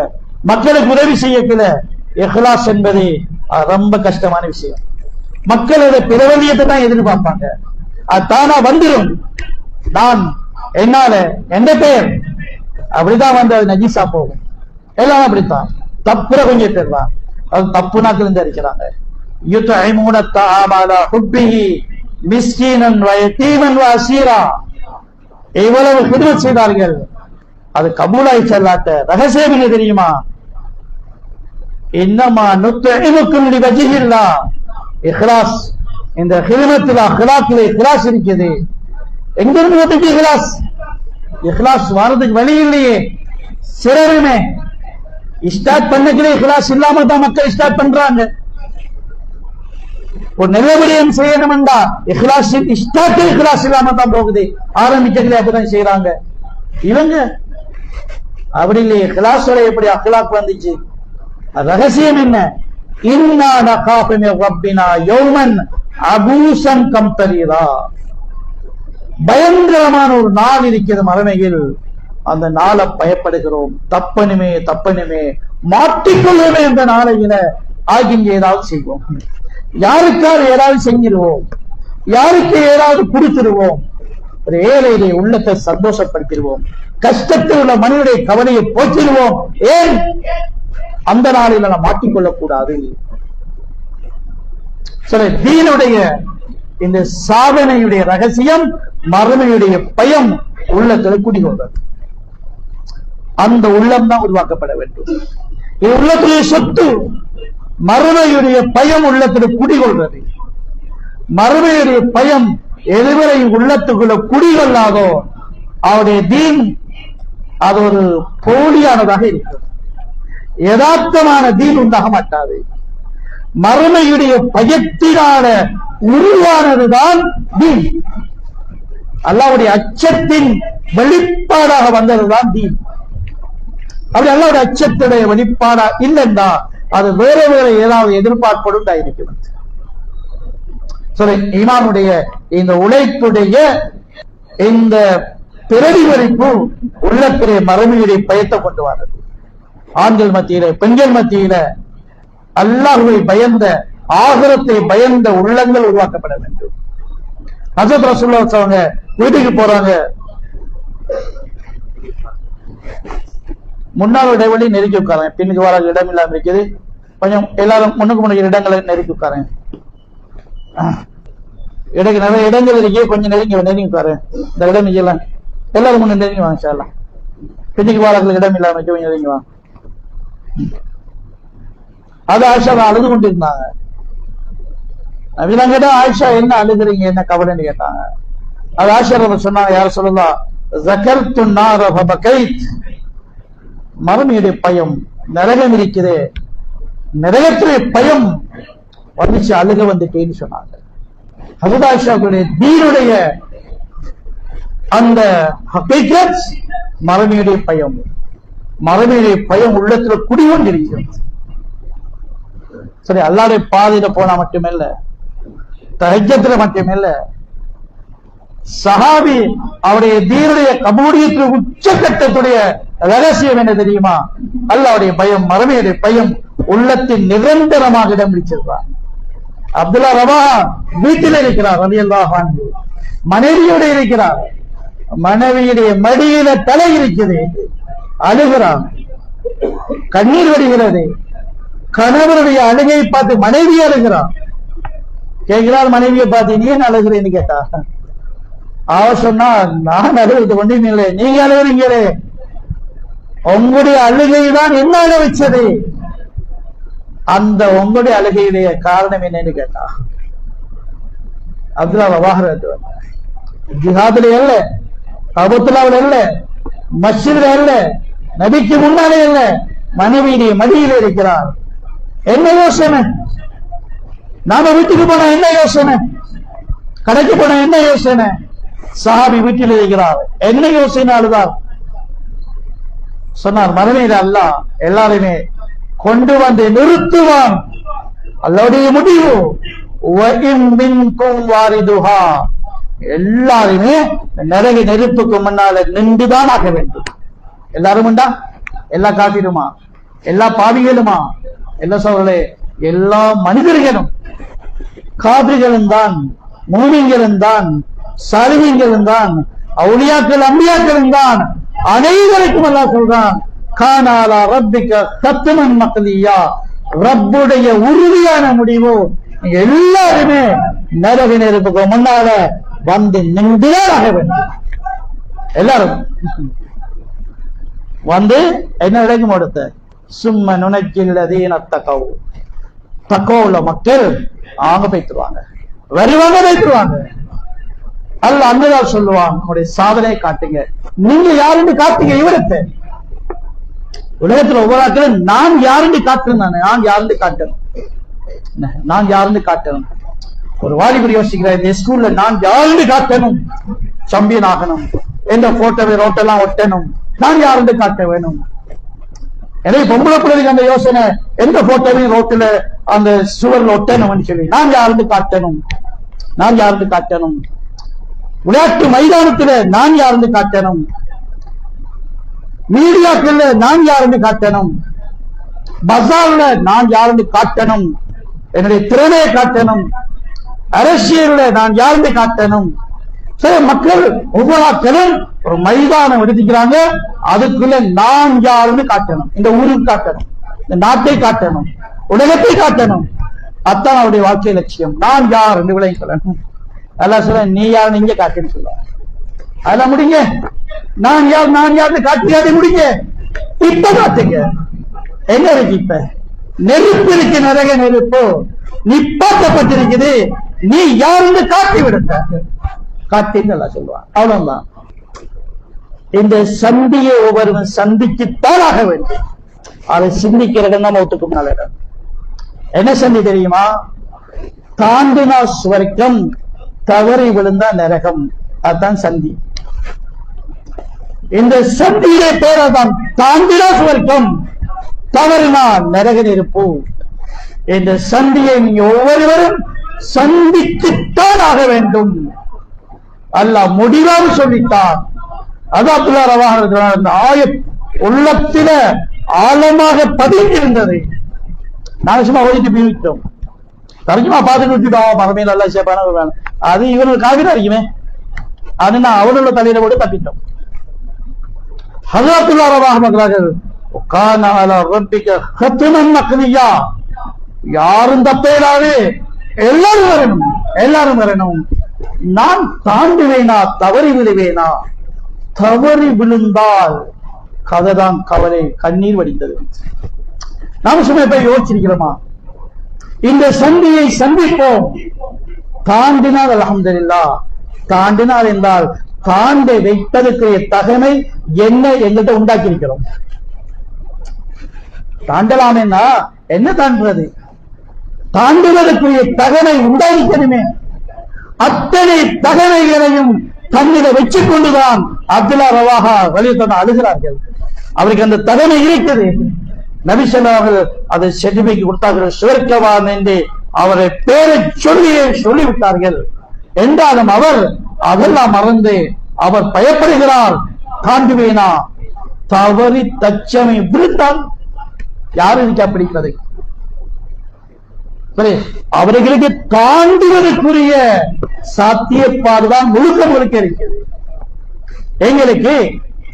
மக்களுக்கு உதவி செய்யக்கல. இஹ்லாஸ் என்பது ரொம்ப கஷ்டமான விஷயம். மக்களோட பிரபல்யத்தை தான் எதிர்பார்ப்பாங்க. அது தானா வந்துடும். நான் என்னால எந்த பேர் அப்படிதான் வந்து அது நஜீசா போகும். எல்லாம் அப்படித்தான். தப்புற கொஞ்சம் பேர் தான் அது தப்பு நாக்கில் இருந்து இருக்கிறாங்க. யுத்இமூன தஆம அலா ஹுப்பிஹி மிஸ்கீனன் வ யதீமன் வ அஸீரா, இவ்வளவு ஹிதமத் செய்தார்கள். அது கபூலாய் செல்லாட்ட ரகசியம் என்ன தெரியுமா? இன்னமா நுத்இமுக்கும் லிவஜ்ஹில்லாஹ். இஹ்லாஸ், இந்த ஹிதமத்தில் அஹ்லாக்கிலே இஹ்லாஸ் இருக்குது. எங்க இருந்து வந்துட்டு இஹ்லாஸ்? இஹ்லாஸ் வாரதுக்கு வழி இல்லையே. சிறருமே ஸ்டார்ட் பண்ணக்கலே இஹ்லாஸ் இல்லாம தான் மக்கள் ஸ்டார்ட் பண்றாங்க. ஒரு நல்லபடியும் செய்யணும்டா இஹ்லாஸ் ஸ்டார்ட் இஹ்லாஸ் இல்லாம தான் போகுது. ஆரம்பிக்கலே அப்படிதான் செய்யறாங்க இவங்க. அப்படி இல்லையே. இஹ்லாஸோட எப்படி அஹ்லாக் வந்துச்சு? ரகசியம் என்ன? இன்னா நகாஃபு மின் ரப்பினா யௌமன் அபூசன் கம்தரீரா. பயங்கரமான ஒரு நாள் இருக்கிறது மறுமையில். அந்த நாளை பயப்படுகிறோம். தப்பனுமே தப்பனுமே மாட்டிக்கொள்ளுமே என்ற நாளையில ஆகிங்க ஏதாவது செய்வோம். யாருக்காவது ஏதாவது செஞ்சிருவோம், யாருக்கு ஏதாவது கொடுத்துருவோம். ஒரு ஏழையை உள்ளத்தை சந்தோஷப்படுத்திடுவோம். கஷ்டத்தில் உள்ள மனிதனுடைய கவலையை போக்கிடுவோம். ஏன்? அந்த நாளில் நாம் மாட்டிக்கொள்ளக் கூடாது. சில தீனுடைய இந்த சாதனையுடைய ரகசியம் மறுமையுடைய பயம் உள்ளத்தில் குடிகொண்டது. அந்த உள்ளம் தான் உருவாக்கப்பட வேண்டும். இது உள்ளத்துடைய சொத்து. மறுமையுடைய பயம் உள்ளத்தில் குடிகொள்றது. மறுமையுடைய பயம் எதுவரை உள்ளத்துக்குள்ள குடிகொள்ளாதோ அவருடைய தீன் அது ஒரு போலியானதாக இருக்கும். யதார்த்தமான தீன் உண்டாக மாட்டாது. மறுமையுடைய பயத்தினால உருவானதுதான் தீன். அல்லாஹ்வுடைய அச்சத்தின் வெளிப்பாடாக வந்ததுதான் தீன். அப்படி அல்லாஹ்வுடைய அச்சத்துடைய வெளிப்பாடா இல்லைன்னா அது வேற வேற ஏதாவது எதிர்பார்ப்போடு இருக்கிறது. ஈமானுடைய இந்த உழைப்புடைய இந்த பிரதிபலிப்பு உள்ளத்திலே மறுமையுடைய பயத்தை கொண்டு வந்தது. ஆண்கள் மத்தியில பெண்கள் மத்தியில அல்லாஹ்வை பயந்த ஆகிரத்தை பயந்த உள்ளங்கள் உருவாக்கப்பட வேண்டும். ஹஜ்ரத் ரசூலுல்லாஹ் அவங்க வீட்டுக்கு போறாங்க. முன்னாள் இடைவெளி நெருக்கி உட்காரங்க. பின்னுக்கு வர இடம் இல்லாம இருக்குது. கொஞ்சம் எல்லாரும் முன்னுக்கு முன்னுக்கு இடங்களை நெருக்கி உட்காரங்க. இடக்கு நிறைய இடங்கள் இருக்கே, கொஞ்சம் நெருங்கி உட்காரு. இந்த இடம் இல்ல, எல்லாரும் முன்ன நெருங்கி வாங்க. சார்லாம் பின்னுக்கு வர இடம் இல்லாம கொஞ்சம் நெருங்கி வாங்க. அது ஆயிஷா அழுது கொண்டிருந்தாங்க. கேட்டா ஆயிஷா என்ன அழுகுறீங்க, என்ன கவலைன்னு கேட்டாங்க. அது ஆயிஷா சொன்னாங்க, யார சொல்லலாம், மறுமையுடைய பயம், நரகம் இருக்குது, நரகத்துடைய பயம் வந்துச்சு, அழுக வந்துட்டேன்னு சொன்னாங்க. ஹஜ்ரத் ஆயிஷாவுடைய தீனுடைய அந்த ஹகீகத் மறுமையுடைய பயம். மறுமையுடைய பயம் உள்ளத்துல குடிகொண்டிருக்கிறது. சரி, அல்லாஹ்வுடைய பாதையில போனா மட்டுமில்ல, தஹஜ்ஜுத்ல மட்டுமில்ல, சஹாபி அவருடைய தீனுடைய கபூலியத்துடைய உச்சக்கட்டத்துடைய ரகசியம் என்ன தெரியுமா? அல்லாஹ்வுடைய பயம், மறுமையுடைய பயம் உள்ளத்தில் நிரந்தரமாக இடம் பிடிச்சிருக்கிறார். அப்துல்லா ரவாஹா வீட்டில் இருக்கிறார், ரலியல்லாஹு அன்ஹு மனைவியோடு இருக்கிறார். மனைவியுடைய மடியில தலை இருக்குது, அழுகிறான், கண்ணீர் வருகிறது. கணவருடைய அழுகையை பார்த்து மனைவி அழுகிறான். கேட்கிறார் மனைவியை பார்த்து, நீ ஏன் அழுகிறேன்னு கேட்டா, அவ சொன்னா, நான் அழுகிறது ஒன்றும் இல்லை, நீங்க அழுகிறீங்களே, உங்களுடைய அழுகை தான் என்ன அழ வச்சது, அந்த உங்களுடைய அழுகையுடைய காரணம் என்னன்னு கேட்டா, அப்துல்லா ரவாஹ் ஜிஹாதுல இல்ல, கபத்துல்லாவில் இல்ல, மஸ்ஜித்ல இல்ல, நபிக்கு முன்னாலே இல்ல, மனைவியுடைய மடியில் இருக்கிறார். என்ன யோசனை? நாம வீட்டுக்கு போனா என்ன யோசனை? கடைக்கு போனா என்ன யோசனை? சஹாபி வீட்டில் இருக்கிறார், என்ன யோசனை அழுதார்? சொன்னார், மறுமையில அல்லாஹ் எல்லாருமே கொண்டு வந்து நிறுத்துவான். அல்லாஹ்வுடைய முடிவு, எல்லாருமே நரக நெருப்புக்கு முன்னால நின்றுதான் ஆக வேண்டும். எல்லாரும் உண்டா? எல்லா காபிருமா, எல்லா பாவிகளுமா? எல்லா சோழர்களே, எல்லா மனிதர்களும், காபிர்களும் தான், மூமின்களும் தான், சாலிஹீன்களும் தான், அவுலியாக்கள் அம்பியாக்களும் தான், அனைவருக்கும் அல்லாஹ் சொல்றான், கானாலா ரப்பிக கத்மன் மக்லியா, ரப்புடைய உறுதியான முடிவு, எல்லாருமே நரக நெருப்புக்கு முன்னால வந்து நின்றுதான் ஆக வேண்டும். எல்லாரும் வந்து என்ன விளக்கம் கொடுத்த, சும்ம நுணக்கில்லதீன தக்கவு, தக்கோ உள்ள மக்கள் அவங்க போய்த்துருவாங்க, வருவாங்க, போய்த்துருவாங்க. அல்ல அங்கதான் சொல்லுவான், உங்களுடைய சாதனையை காட்டுங்க, நீங்க யாருன்னு காட்டுங்க. இவரத்தை உலகத்துல ஒவ்வொரு ஆட்களும் நான் யாருன்னு காட்டுறேன், நான் யாருன்னு காட்டணும், நான் யாருன்னு காட்டணும். ஒரு வாலிபர் யோசிக்கிறார், இந்த ஸ்கூல்ல நான் யாருன்னு காட்டணும், சாம்பியன் ஆகணும், எந்த போட்டோவை ரோட்டெல்லாம் ஒட்டணும், நான் யாருன்னு காட்ட வேணும். எனவே பொம்பளை பிள்ளைக்கு அந்த யோசனை, எந்த போட்டோவையும் ரோட்டில் அந்த சுவர்ல ஒட்டணும்னு சொல்லி, நான் யாருன்னு காட்டணும், நான் யாருன்னு காட்டணும். விளையாட்டு மைதானத்துல நான் யாருன்னு காட்டணும், மீடியாக்கள்ல நான் யாருன்னு காட்டணும், பஜார்ல நான் யாருன்னு காட்டணும், என்னுடைய திறமையை காட்டணும், அரசியல்ல நான் யாருன்னு காட்டணும். சில மக்கள் ஒவ்வொரு ஒரு மைதானம் எடுத்துக்கிறாங்க, அதுக்குள்ள நான் யாருன்னு காட்டணும், இந்த ஊருக்கு காட்டணும், இந்த நாட்டை காட்டணும், உலகத்தை காட்டணும். அத்தான் அவருடைய வாழ்க்கை லட்சியம். நான் யார் என்று விளங்கிக்கொள்ளணும். எல்லாம் சொல்ல, நீ யாருன்னு இங்க காட்டுன்னு சொல்ல, அதெல்லாம் முடிங்க. நான் யார், நான் யாருன்னு காட்டி முடிங்க. இப்ப காட்டுங்க. என்ன இருக்கு? இப்ப நெருப்பு இருக்கு, நரக நெருப்பு நிப்பாட்டப்பட்டிருக்குது, நீ யாருன்னு காட்டி விடுங்க, காட்டின்னு எல்லாம் சொல்லுவான். அவ்வளவுதான். இந்த சந்தியை ஒவ்வொருவன் சந்திச்சுத்தான் ஆக வேண்டும். அதை சிந்திக்கிற இடம் தான் மௌத்துக்கு முன்னால இடம். என்ன சந்தி தெரியுமா? தாண்டினா சுவர்க்கம், தவறி விழுந்தா நரகம். அதுதான் சந்தி. இந்த சந்தியிலே பேரதான் தாண்டினா சுவர்க்கம், தவறினா நரக நெருப்பு. இந்த சந்தியை நீங்க ஒவ்வொருவரும் சந்தித்துத்தான் ஆக வேண்டும். அல்லாஹ் முடிவாக சொல்லித்தான். அது அப்துல்லா ரவாஹ் அந்த ஆயத் உள்ளத்தில ஆழமாக பதிந்திருந்தது. நாங்க சும்மா ஓதிட்டு போயிட்டோம், தரஞ்சுமா பார்த்துட்டு விட்டுட்டோம், மகமே நல்லா சேப்பான வேணும், அது இவனுக்கு காவிரா இருக்குமே, அது நான் அவனுள்ள தலையில போட்டு தப்பிட்டோம். ஹஜ்ரத்துல்லா ரவாஹ் மக்ராஜர் யாரும் தப்பேடாது, எல்லாரும் வரணும், எல்லாரும் வரணும். நான் தாண்டுவேனா, தவறி விழுவேனா? தவறி விழுந்தால் கதைதான் கவலை, கண்ணீர் வடித்தது. நாம் சும்மா போய் யோசிச்சிருக்கிறோமா? இந்த சந்தியை சந்திப்போம். தாண்டினால் அல்ஹம்துலில்லாஹ், தாண்டினால் என்றால் தாண்டி வைப்பதற்குரிய தகமை என்ன எங்கிட்ட உண்டாக்கி இருக்கிறோம். தாண்டலாமேன்னா என்ன தாண்டுறது? தாண்டுவதற்குரிய தகமை உண்டாக்கணுமே. அத்தனை தகமைகளையும் தன்னிட வச்சுக் கொண்டுதான் அப்துல்லா ரவாஹா வலியுறுத்த அழுகிறார்கள். அவருக்கு அந்த தகமை இருக்கிறது. நபி ஸல்லல்லாஹு அலைஹி வஸல்லம் அதை செடிமைக்கு கொடுத்தார்கள், சுவர்க்கவான் என்று அவரை பேரை சொல்லிவிட்டார்கள். என்றாலும் அவர் அதெல்லாம் மறந்து அவர் பயப்படுகிறார். தாண்டுவேனா, தவறி தச்சமை விழுந்தால் யாரு இருக்கா பிடிக்கிறது? அவர்களுக்கு தாண்டுவதற்குரிய சாத்தியப்பாடுதான் முழுக்க முழுக்க இருக்கிறது. எங்களுக்கு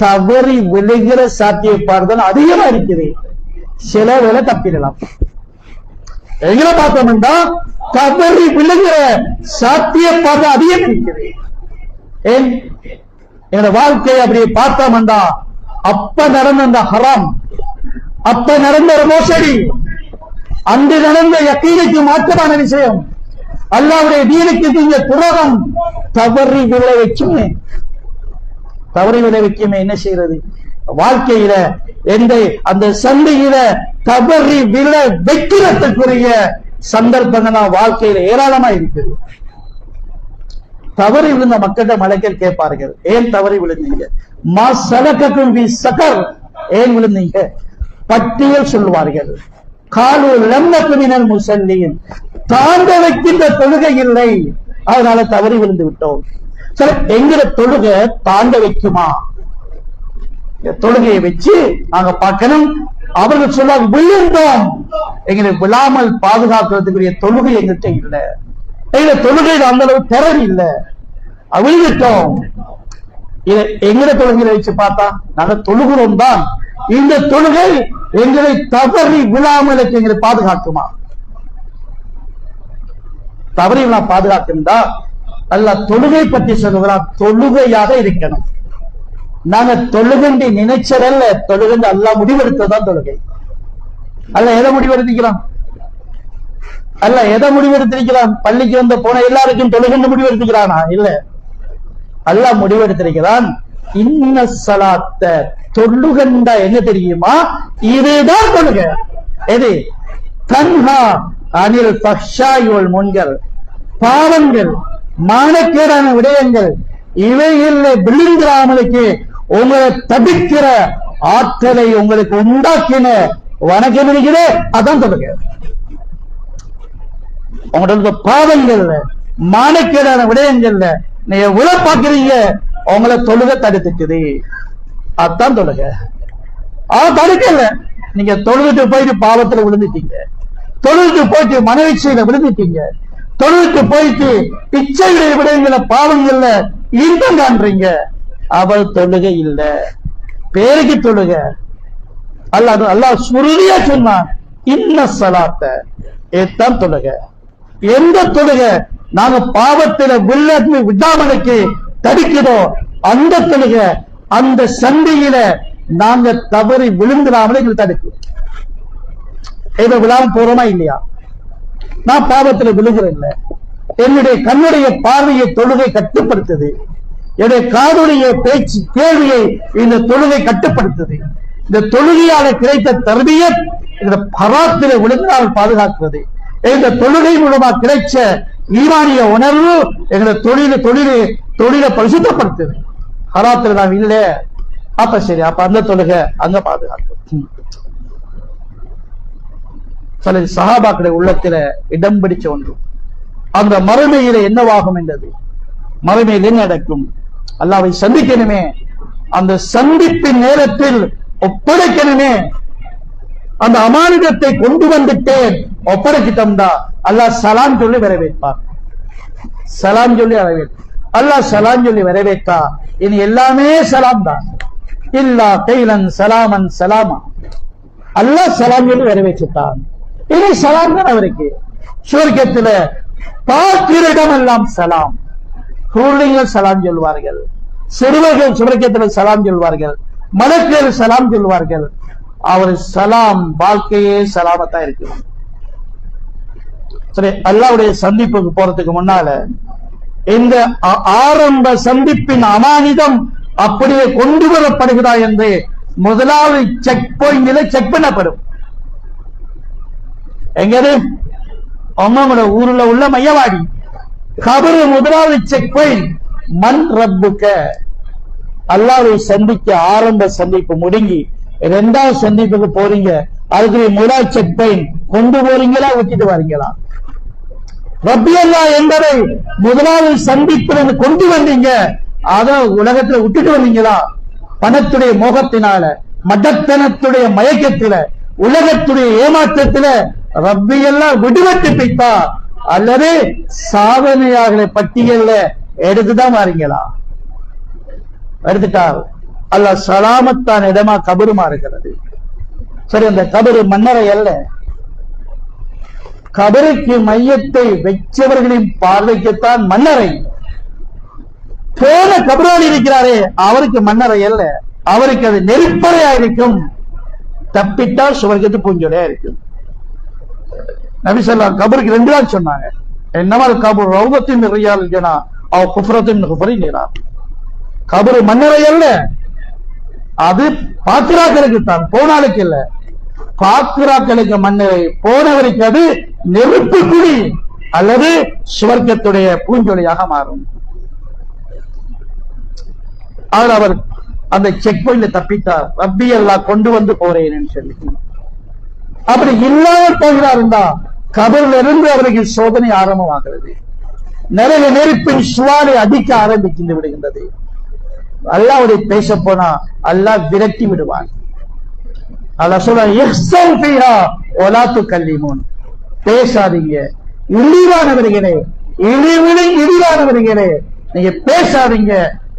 தவறி விழுகிற சாத்தியப்பாடுதான் அதிகமா இருக்குது. சில வேலை தப்பிடலாம். எங்களை பார்த்தோம்னா தவறி விழுகிற சாத்தியப்பாடு அதிகம் இருக்குது. ஏன் என்னோட வாழ்க்கையை அப்படியே பார்த்தோம்னா அப்ப நடந்த அந்த ஹராம், அப்ப நடந்த ஒரு மோசடி, அன்று நடந்த யக்கீனுக்கு மாற்றமான விஷயம், அல்லாஹ்வுடைய தீனுக்கு செஞ்ச துரோகம் தவறி விளைவிக்குமே. தவறி விளைவிக்குமே என்ன செய்யறது? வாழ்க்கையில எந்த அந்த சந்தையில தவறி விழ வைக்கிறதுக்குரிய சந்தர்ப்பங்கள் வாழ்க்கையில ஏராளமா இருக்குது. தவறி விழுந்த மக்கள்கிட்ட மலைக்கர் கேட்பார்கள், ஏன் தவறி விழுந்தீங்க? மா சலகக்கும் பி சகர், ஏன் விழுந்தீங்க? பட்டியல் சொல்வார்கள். காலு லம்னக்குமினல் முஸல்லின், தாண்ட வைக்கின்ற தொழுகை இல்லை, அதனால தவறி விழுந்து விட்டோம். சரி, எங்கிற தொழுகை தாண்ட வைக்குமா? தொழுகையை வச்சு நாங்க பார்க்கணும். அவர்கள் சொல்ல விழுந்தோம், எங்களை விழாமல் பாதுகாக்கிறதுக்குரிய தொழுகை எங்கிட்ட இல்லை. எங்க தொழுகையில் அந்த அளவு திறன் இல்லை, விழுந்துட்டோம். எங்கிற தொழுகையில வச்சு பார்த்தா நாங்க தொழுகிறோம் தான். இந்த தொழுகை எங்களை தவறி விழாமல் எங்களை பாதுகாக்குமா? தவறி விழா பாதுகாக்குண்டா அல்ல. தொழுகை பற்றி சொல்லுகிறான், தொழுகையாக இருக்கணும். நாங்க தொழுகண்டி நினைச்சதல்ல, தொழுகண்டு அல்லா முடிவெடுத்ததான் தொழுகை. அல்ல எதை முடிவெடுத்திக்கலாம்? அல்ல எதை முடிவெடுத்திருக்கிறான்? பள்ளிக்கு வந்த போன எல்லாருக்கும் தொழுகண்டு முடிவெடுத்துக்கிறானா? இல்ல, அல்லா முடிவெடுத்திருக்கிறான். இன்ன ஸலாத்த, தொழுகண்டா என்ன தெரியுமா? இதுதான் தொழுகை. எது? தன்ஹா அனில் ஃபஹ்ஷாய் வல் முன்கர், பாவங்கள் மானக்கேடான விடயங்கள் இவைகளில் விழுந்திராமலுக்கு உங்களை தடுக்கிற ஆற்றலை உங்களுக்கு உண்டாக்கின வணக்கம் இருக்கிற அதான் தொழுகை. உங்களோட பாவங்கள்ல மானக்கேடான விடயங்கள்ல நீங்க உழப்பாக்குறீங்க, உங்களை தொழுகை தடுத்துக்குது, அதான் தொழுகை. தடுக்கல. நீங்க தொழுதுட்டு போயிட்டு பாவத்துல விழுந்துட்டீங்க, தொழுதுட்டு போயிட்டு மனவீச்சையில விழுந்துட்டீங்க, தொழுதுட்டு போயிட்டு பிச்சையுடைய விடயங்கள பாவங்கள்ல இன்பம் காண்றீங்க, அவள் தொழுகை இல்ல, பேருக்கு தொழுகை. அல்லாஹ் சுருதியா சொன்னான், இன்ன ஸலாத்த, ஏத்தான் தொழுகை. எந்த தொழுகை நாங்க பாவத்தில விடாமலுக்கு தடுக்கிறோம், அந்த தொழுகை அந்த சண்டையில நாங்க தவறி விழுந்துடாமலே எங்களுக்கு தடுக்கும். இதை விழாம போறோமா இல்லையா? நான் பாவத்தில் விழுகிறேன், என்னுடைய கண்ணுடைய பார்வையை தொழுகை கட்டுப்படுத்துது, என்னுடைய காதுடைய பேச்சு கேள்வியை இந்த தொழுகை கட்டுப்படுத்துது. இந்த தொழுகையால கிடைத்த தர்பியத் இந்த பராத்தில விழுந்தால் பாதுகாக்கிறது. இந்த தொழுகை மூலமா கிடைச்ச ஈமானிய உணர்வு எங்களை தொழிலை பரிசுத்தப்படுத்துது. ஹராத்துல நாம் இல்ல, அப்ப சரி, அப்ப அந்த தொழுகை அங்க பாதுகாக்கும். சில சஹாபாக்களுடைய உள்ளத்தில இடம் பிடிச்ச ஒன்று, அந்த மறுமையில என்னவாகும் என்றது. மறுமையில் என்ன நடக்கும்? அல்லாஹ்வை சந்திக்கணுமே, அந்த சந்திப்பின் நேரத்தில் ஒப்படைக்கணுமே. அந்த அமானிதத்தை கொண்டு வந்துட்டேன், ஒப்படைக்கிட்டோம்டா அல்லாஹ் சலாம் சொல்லி வரவேற்பார். சலாம் சொல்லி வரவேற்பார். அல்லாஹ் சலாம் சொல்லி வரவேற்றா இனி எல்லாமே சலாம் தான். இல்லா கைலன் சலாமன் சலாமா, அல்லாஹ் சலாம் சொல்லி வரவேற்றான். இனி சலாம் தான் அவருக்கு. சுவர்க்கத்தில் பார்க்கிறிடம் எல்லாம் சலாம். கூர்லிங்கள் சலாம் சொல்வார்கள், சிறுவர்கள் சுவர்க்கத்தில் சலாம் சொல்வார்கள், மலக்குகள் சலாம் சொல்வார்கள். அவர் சலாம் வாழ்க்கையே சலாமத்தா இருக்கு. சரி, அல்லாஹ்வுடைய சந்திப்புக்கு போறதுக்கு முன்னால இந்த ஆரம்ப சந்திப்பின் அமானிதம் அப்படியே கொண்டு வரப்படுகிறதா என்று முதலாவது செக் பாயிண்ட்ல செக் பண்ணப்படும். எங்கது? உங்களோட ஊர்ல உள்ள மையவாடி கபரு முதலாவது செக் பாயிண்ட். மன் ரப்புக்க, அல்லாஹ்வை சந்திக்க ஆரம்ப சந்திப்பு முடுங்கி இரண்டாவது சந்திப்புக்கு போறீங்க, அதுக்கு முதல் செக் பாயிண்ட் கொண்டு போறீங்களா விட்டுட்டு வரீங்களா? ரப்பி அல்லாஹ் என்பதை முதலாவது சந்திப்பில் கொண்டு வந்தீங்க, அத உலகத்துல விட்டுட்டு வந்தீங்களா? பணத்துடைய மோகத்தினால, மடத்தனத்துடைய மயக்கத்தில, உலகத்துடைய ஏமாற்றத்தில ரப்பி எல்லாம் விடுபட்டு போய்த்தா அல்லது சாதனையாளர்களை பட்டியல்ல எடுத்துதான் வாரீங்களா? எடுத்துட்டார். அல்லாஹ் சலாமத்தான இடமா கபருமா இருக்கிறது. சரி, அந்த கபரு மன்னரை அல்ல. கபருக்கு மையத்தை வச்சவர்களின் பார்வைக்குத்தான் மன்னரை. போன கபரோடு இருக்கிறாரே அவருக்கு மன்னரை அல்ல, அவருக்கு அது நெருப்பறையா இருக்கும். தப்பிட்டால் சுவர்க்கத்து பூஞ்சொலையா இருக்கும். நபி ஸல்லல்லாஹு கபருக்கு 2 நாள் சொன்னாங்க. என்னமால் கபர் ரௌதத்தின் ரியால் ஜனா அவ குஃப்ரத்தின் குஃப்ரி நீரா. கபரு மன்னரை அல்ல, அது பாத்திராக்களுக்கு தான், போனாளுக்கு இல்ல. பாத்திராக்களுக்கு மன்னரை, போனவருக்கு அது நெருப்பு குழி அல்லது சுவர்க்கத்துடைய பூஞ்சொலியாக மாறும். அவர் அந்த செக் பாயிண்ட்ல தப்பித்தார். ரப்பி அல்லாஹ் கொண்டு வந்து போறேன்னு சொல்லி. அப்படி இல்லாமல் போகிறார் என்றா கபரில் இருந்து அவருக்கு சோதனை ஆரம்பமாகிறது. நிறைய நெருப்பின் சுவாலை அடிக்க ஆரம்பிக்கின்று விடுகின்றது. அல்லாஹ்வுடைய பேச போனா அல்லாஹ் விரட்டி விடுவான். அல்லாஹ் சொல்றான், பேசாதீங்க இழிவானவர்களே, இழிவானவர்களே, நீங்க பேசாதீங்க,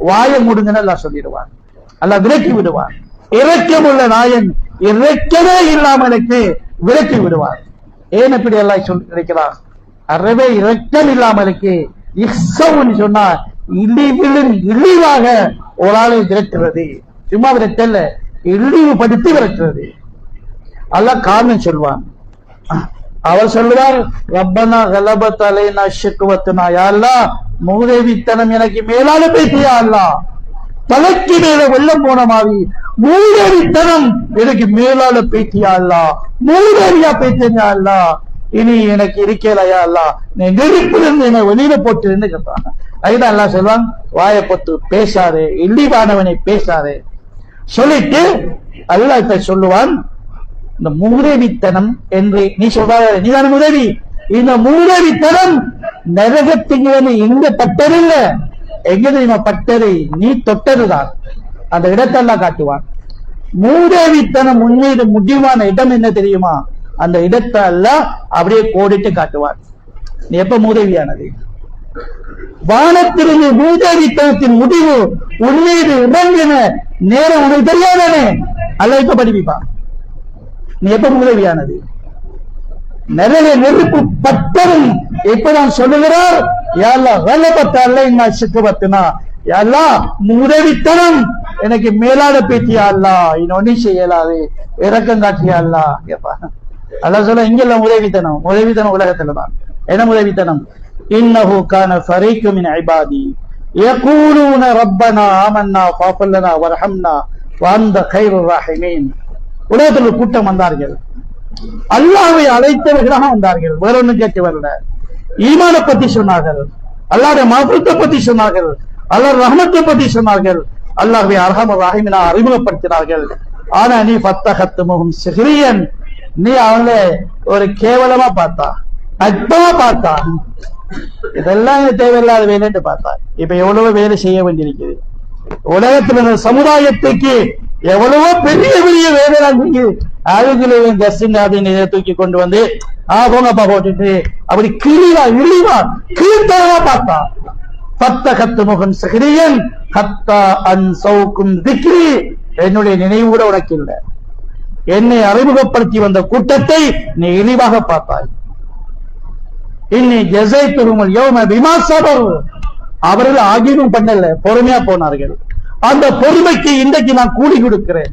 வாய முடுங்கன்னு அல்லாஹ் சொல்லிடுவான். அல்லாஹ் விரட்டி விடுவான். இரக்கமுள்ள நாயன் இரக்கமே இல்லாமலுக்கு விரட்டி விடுவார். ஏன் இப்படி எல்லாம் சொல்லி கிடைக்கிறார்? அறவே இரக்கம் இல்லாமலுக்கு இஹ்சவுன்னு சொன்னா இழிவாக ஒரு ஆளை விரட்டுறது. சும்மா விரட்டல்ல, இழிவுபடுத்தி விரட்டுறது. அல்லாஹ் காரணம் சொல்வான். அவர் சொல்லுவார், ரப்பனா கலபத் அலைனா ஷக்வத்துனா, யா அல்லாஹ் மூதேவித்தனம் எனக்கு மேலான பேசியா அல்லாஹ், தலைக்கு மேல வெள்ளம் போன மாதிரி மூதேவித்தனம் எனக்கு மேலான பேசியா அல்லாஹ், மூதேவியா பேசியா அல்லாஹ், இனி எனக்கு இருக்கலையா அல்லாஹ், நீ நெருப்பிலிருந்து என்னை வெளியில போட்டுன்னு கேட்பான். அதுதான் அல்லாஹ் சொல்வான், வாயை பொத்து பேசாதே, இழிவானவனை பேசாதே சொல்லிட்டு அல்லாஹ் இப்ப சொல்லுவான், இந்த மூதேவித்தனம் என்று நீ சொல்ற, நீதான மூதேவி, இந்த மூதேவித்தனம் நரகத்தின் எங்க பட்டதில்ல, எங்க தெரியுமா பட்டது, நீ தொட்டதுதான். அந்த இடத்தெல்லாம் காட்டுவான். மூதேவித்தனம் உண்மையில முடிவான இடம் என்ன தெரியுமா? அந்த இடத்தை எல்லாம் அப்படியே கோடிட்டு காட்டுவான். நீ எப்ப மூதேவியானது? வானத்திலிருந்து மூதேவித்தனத்தின் முடிவு உண்மையில இறங்கின நேரம் உனக்கு தெரியாதானே? அல்ல இப்ப படிப்பான். நீ எப்ப மூதேவியானது? நிறைய நெருப்பு பட்டதும் இப்பதான் சொல்லுகிறார், மூதேவித்தனம் எனக்கு மேலாட பேத்தியா அல்லா, இன்னொன்னு செய்யலாது, இறக்கம் காட்டியா அல்லா கேப்பா. அல்லா சொல்ல இங்க இல்ல உதவித்தனம். உதவித்தனம் உலகத்துலதான். என்ன உதவித்தனம்? இன்னஹு கான ஃபரீக்கு மின் இபாதி யகூலூன ரப்பனா ஆமன்னா ஃபஃபர் லனா வர்ஹம்னா வஅன்த கைருர் ராஹிமீன். உலகத்தில் கூட்டம் வந்தார்கள், அல்லாஹ்வை அழைத்தவர்களாக வந்தார்கள், வேற ஒன்றும் கேட்டு வரல. ஈமான பத்தி சொன்னார்கள், அல்லாஹ்வுடைய மஃபூத்தை பத்தி சொன்னார்கள், அல்லாஹ் ரஹ்மத்தை பத்தி சொன்னார்கள், அல்லாஹ்வை அர்ஹமர் ரஹீமினா அறிமுகப்படுத்தினார்கள். ஆனா நீ ஃபத்தஹத்துமுஹும் சிஹ்ரியன், நீ அவங்கள ஒரு கேவலமா பார்த்தா, அற்பமா பார்த்தா, இதெல்லாம் தேவையில்லாத வேலைன்னு பார்த்தா. இப்ப எவ்வளவு வேலை செய்ய வேண்டியிருக்குது உலகத்தில். சமுதாயத்துக்கு எவ்வளவோ பெரிய பெரிய வேலைலாம் இருக்குது. அதுகளையும் கஸ்டின் தூக்கி கொண்டு வந்து போங்கப்பா போட்டுட்டு அப்படி கிழிவா இழிவா கீழ்த்தரமா பார்த்தா. பத்தகத்து முகன் சகிரியன் ஹத்தா அன் சௌக்கும் திக்ரி, என்னுடைய நினைவு கூட உனக்கு இல்லை. என்னை அறிமுகப்படுத்தி வந்த கூட்டத்தை நீ இழிவாக பார்த்தாய். இன்னி ஜஸைத்துஹுமுல் யௌம பிமா ஸபரு, அவர்கள் ஆகியும் பண்ணல, பொறுமையா போனார்கள். அந்த பொறுமைக்கு இன்றைக்கு நான் கூலி கொடுக்கிறேன்.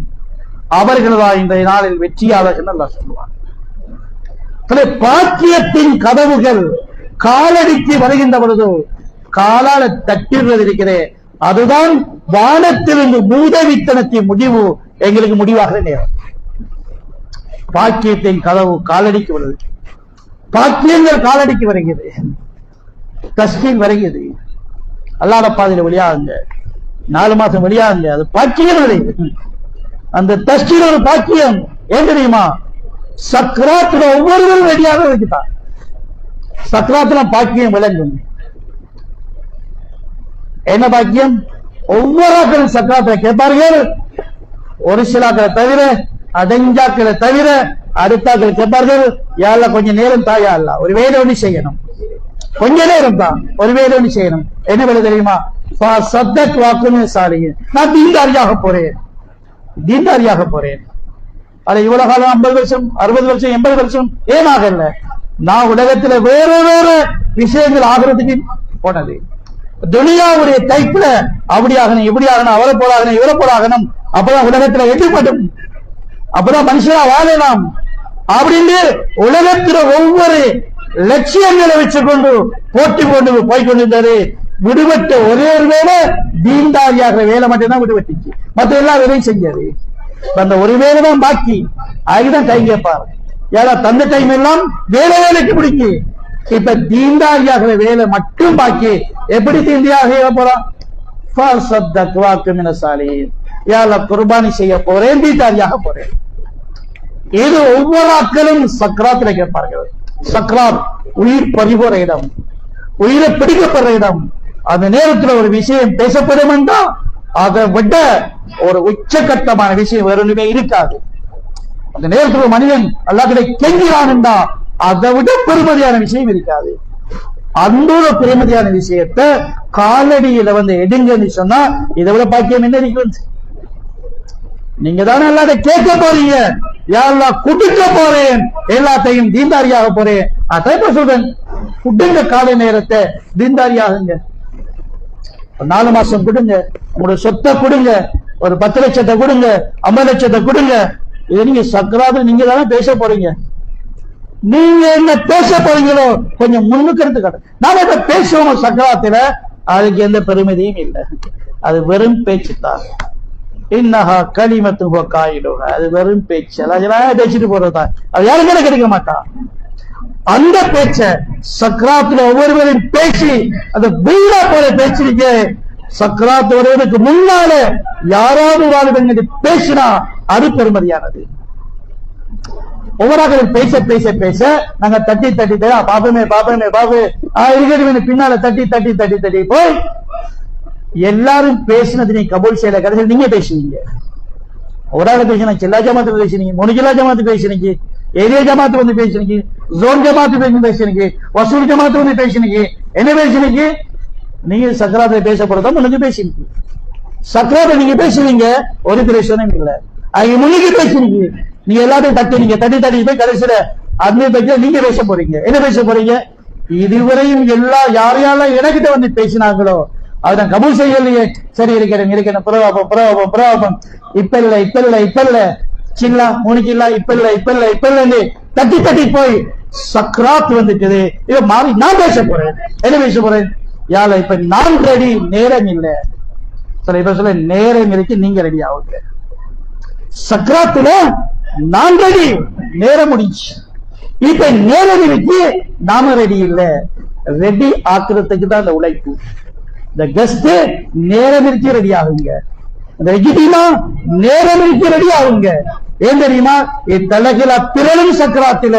அவர்கள் தான் இந்த நாளில் வெற்றியாளர்கள் அல்லாஹ் சொல்லுவார். பாக்கியத்தின் கதவுகள் காலடிக்கு வருகின்ற பொழுது காலால தட்டிடுறது இருக்கிறே, அதுதான் வானத்திலிருந்து மூதவித்தனத்தின் முடிவு எங்களுக்கு முடிவாக நேரம். பாக்கியத்தின் கதவு காலடிக்கு வருது, பாக்கியங்கள் காலடிக்கு வருகிறது, தஸ்கீன் வருகிறது. அல்லாஹ் பாதையில வெளியாகுங்க, 4 மாசம் வெளியாகுங்க, அது பாக்கியம் வருது. அந்த தஸ்கீன் ஒரு பாக்கியம். ஏன் தெரியுமா? சக்ராத்துல ஒவ்வொருவரும் ரெடியாக வைக்கிட்டான். சக்ராத்துல பாக்கியம் விளங்கும். என்ன பாக்கியம்? ஒவ்வொரு சக்ராத்துல கேட்பார்கள். ஒரு சிலாக்களை தவிர, அடைஞ்சாக்களை தவிர அடுத்தாக்கள் கேட்பார்கள், யாழ்ல கொஞ்சம் நேரம் தாயா அல்ல, ஒரு வேலை ஒண்ணு செய்யணும், கொஞ்ச நேரம் தான், ஒரு வேலை ஒண்ணு செய்யணும். என்ன வேலை தெரியுமா? நான் தீன்தாரியாக போறேன், தீன்தாரியாக போறேன். அது இவ்வளவு காலம் 50 வருஷம் 60 வருஷம் 80 வருஷம் ஏன் ஆகல? நான் உலகத்துல வேற வேற விஷயங்கள் ஆகிறதுக்கு போனது. துனியாவுடைய டைப்ல அப்படி ஆகணும், இப்படி ஆகணும், அவரை போலாகணும், இவரை போலாகணும், அப்பதான் உலகத்துல எதிர்படும், அப்பதான் மனுஷனா வாழலாம் அப்படின்னு உலகத்துல ஒவ்வொரு லட்சியங்களை வச்சுக்கொண்டு போட்டி கொண்டு போய்கொண்டிருந்தது. விடுபட்ட ஒரே ஒரு வேலை தீன்தாரியாக வேலை மட்டும்தான் விடுபட்டுச்சு, மற்ற எல்லா வேலையும் செஞ்சது. அந்த ஒரு வேலை தான் பாக்கி. அதுதான் டைம் கேட்பாரு, யாரா தந்த டைம் எல்லாம் வேலை வேலைக்கு பிடிக்கு. இப்ப தீன்தாரியாக வேலை மட்டும் பாக்கி. எப்படி தீன்தாரியாக போறான்? குர்பானி செய்ய போறேன், தீன்தாரியாக போறேன். இது ஒவ்வொரு ஆட்களும் சக்ராத்துல கேட்பார்கள். சக்ராத் உயிர் பறிபோற இடம், உயிரை பிடிக்கப்படுற இடம். அந்த நேரத்தில் ஒரு விஷயம் பேசப்படும் என்றால் அதை விட ஒரு உச்சகட்டமான விஷயம் வேறொன்றுமே இருக்காது. அந்த நேரத்தில் மனிதன் அல்லாஹ்விட கெஞ்சினான் என்றா அதை விட பெருமதியான விஷயம் இருக்காது. அந்த ஒரு பெருமதியான விஷயத்தை காலடியில எடுங்கன்னு சொன்னா இதை விட பாக்கியம் என்ன இருக்கிறது? நீங்க தானே அல்லாத கேட்க போறீங்க, யாரெல்லாம் குடுக்க போறேன், எல்லாத்தையும் தீன்தாரியாக போறேன். அதான் சொல்றேன், குடுங்க காலை நேரத்தை தீன்தாரியாகுங்க. 4 மாசம் கொடுங்க, உங்களுடைய சொத்தை கொடுங்க, ஒரு 10 லட்சத்தை கொடுங்க, 50 லட்சத்தை கொடுங்க. இதை நீங்க சக்கராது நீங்க தானே பேச போறீங்க. நீங்க என்ன பேச போறீங்களோ கொஞ்சம் முன்னுக்கு காட்டு. நாம இப்ப பேசுவோம் சக்கராத்துல, அதுக்கு எந்த பெருமதியும் இல்லை. அது வெறும் பேச்சு தான். இன்னஹா கலிமத்துஹு காயிலுஹா, அது வெறும் பேச்சு. எல்லாம் பேசிட்டு போறதுதான், அது யாருமே கிடைக்க மாட்டான். அந்த பேச்ச சக்கராத்துல ஒவ்வொருவரையும் பேசி அந்த வீணா போல பேசிருக்க. சக்கராத் வருவதற்கு முன்னால யாராவது ஒரு ஆளுநர் பேசினா அது பெருமதியானது. ஒவ்வொரு பேச பேச பேச நாங்க தட்டி தட்டி பாப்பமே பாப்பமே பாப்பு இருக்கிறது பின்னால தட்டி தட்டி தட்டி தட்டி போய் எல்லாரும் பேசினது நீ கபூல் செய்யல, கடைசியில் நீங்க பேசுவீங்க. ஒரு ஆள் பேசினா சில்லா ஜமாத்து பேசுனீங்க, 3 ஜில்லா ஜமாத்து பேசுனீங்க, ஏரியா ஜமாத்து வந்து பேசுனீங்க, ஜோன் ஜமாத்து பேசுனீங்க, வசூல் ஜமாத்து வந்து பேசுனீங்க. என்ன பேசுனீங்க? நீங்க சக்கராத்தை பேசப்படுறதா முன்னுக்கு பேசுனீங்க. சக்கராத்தை நீங்க பேசுவீங்க, ஒரு பிரச்சனையும் இல்லை. அவங்க முன்னுக்கு பேசுனீங்க, நீங்க எல்லாத்தையும் தட்டினீங்க, தட்டி தட்டி போய் கடைசியில அந்த பற்றி நீங்க பேச போறீங்க. என்ன பேச போறீங்க? இதுவரையும் யார் யாரெல்லாம் எனக்கிட்ட வந்து பேசினாங்களோ அதுதான் கபூல் செய்யலையே. சரி இருக்கிறேன் இருக்கிறேன், புறவாபம் புறவாபம் புறவாபம், இப்ப இல்ல இப்ப இல்ல இப்ப இல்ல, சில்லா 3 கில்லா இப்ப இல்ல இப்ப இல்ல இப்ப இல்ல தட்டி தட்டி போய் சக்ராத் வந்துட்டுது. இதை மாறி நான் பேச போறேன். என்ன பேச போறேன்? யால இப்ப நான் ரெடி, நேரம் இல்லை. சில இப்ப சொல்ல நேரம் இருக்கு, நீங்க ரெடி ஆகுங்க. சக்ராத்துல நான் ரெடி, நேரம் முடிச்சு. இப்ப நேரம் இருக்கு, நாம ரெடி இல்லை. ரெடி ஆக்குறதுக்கு தான் இந்த உழைப்பு. இந்த கெஸ்ட் நேரம் இருக்கு, ரெடி ஆகுங்க. இந்த ரெஜிடிமா நேரம் இருக்கு, ரெடி ஆகுங்க. ஏன் தெரியுமா? தலைகளா பிறலும் சக்கராத்தில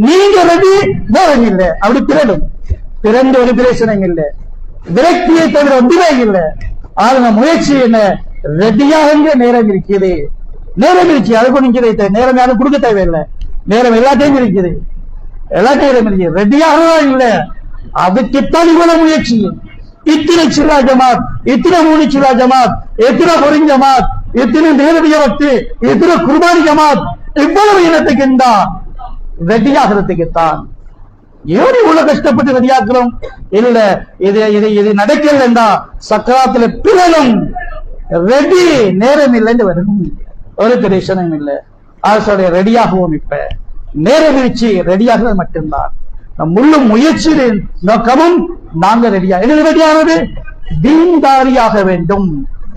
நீங்க ரெடி, நேரம் இல்லை. அப்படி பிறடும் பிறந்த ஒரு பிரச்சனை இல்லை, விரக்தியை தவிர ஒன்றுமே இல்லை. ஆளுங்க முயற்சி என்ன? ரெடியாகுங்க. நேரம் இருக்குது, நேரம் இருக்கு. அதுக்கும் நீங்க நேரம் யாரும் கொடுக்க தேவையில்லை. நேரம் எல்லாத்தையும் இருக்குது, எல்லாத்தையும் இருக்கு. ரெடியாக இல்லை, அதுக்குத்தான் இவ்வளவு முயற்சி. இத்தனை சில்லா ஜமாத், இத்தனை 3 சில்லா ஜமாத், எத்தனை பொறிஞ் ஜமாத், எத்தனை நேரடிய வக்து, எத்தனை குர்பானி ஜமாத், இவ்வளவு இனத்துக்கு ரெடியாகிறதுக்குத்தான். ஏன் இவ்வளவு கஷ்டப்பட்டு ரெடியாக்குறோம்? இல்ல இது நடக்கலண்டா சக்கராத்துல பிறலும் ரெடி, நேரம் இல்லைன்னு வரும். ஒரு பிரச்சனையும் இல்லை. அரசுடைய ரெடியாகவும் இப்ப நேரம் வச்சு ரெடியாகிறது மட்டும்தான். முழு முயற்சியின் நோக்கமும் நாங்க ரெடியா. என்ன ரெடியாகிறது? தீன்தாரியாக வேண்டும்.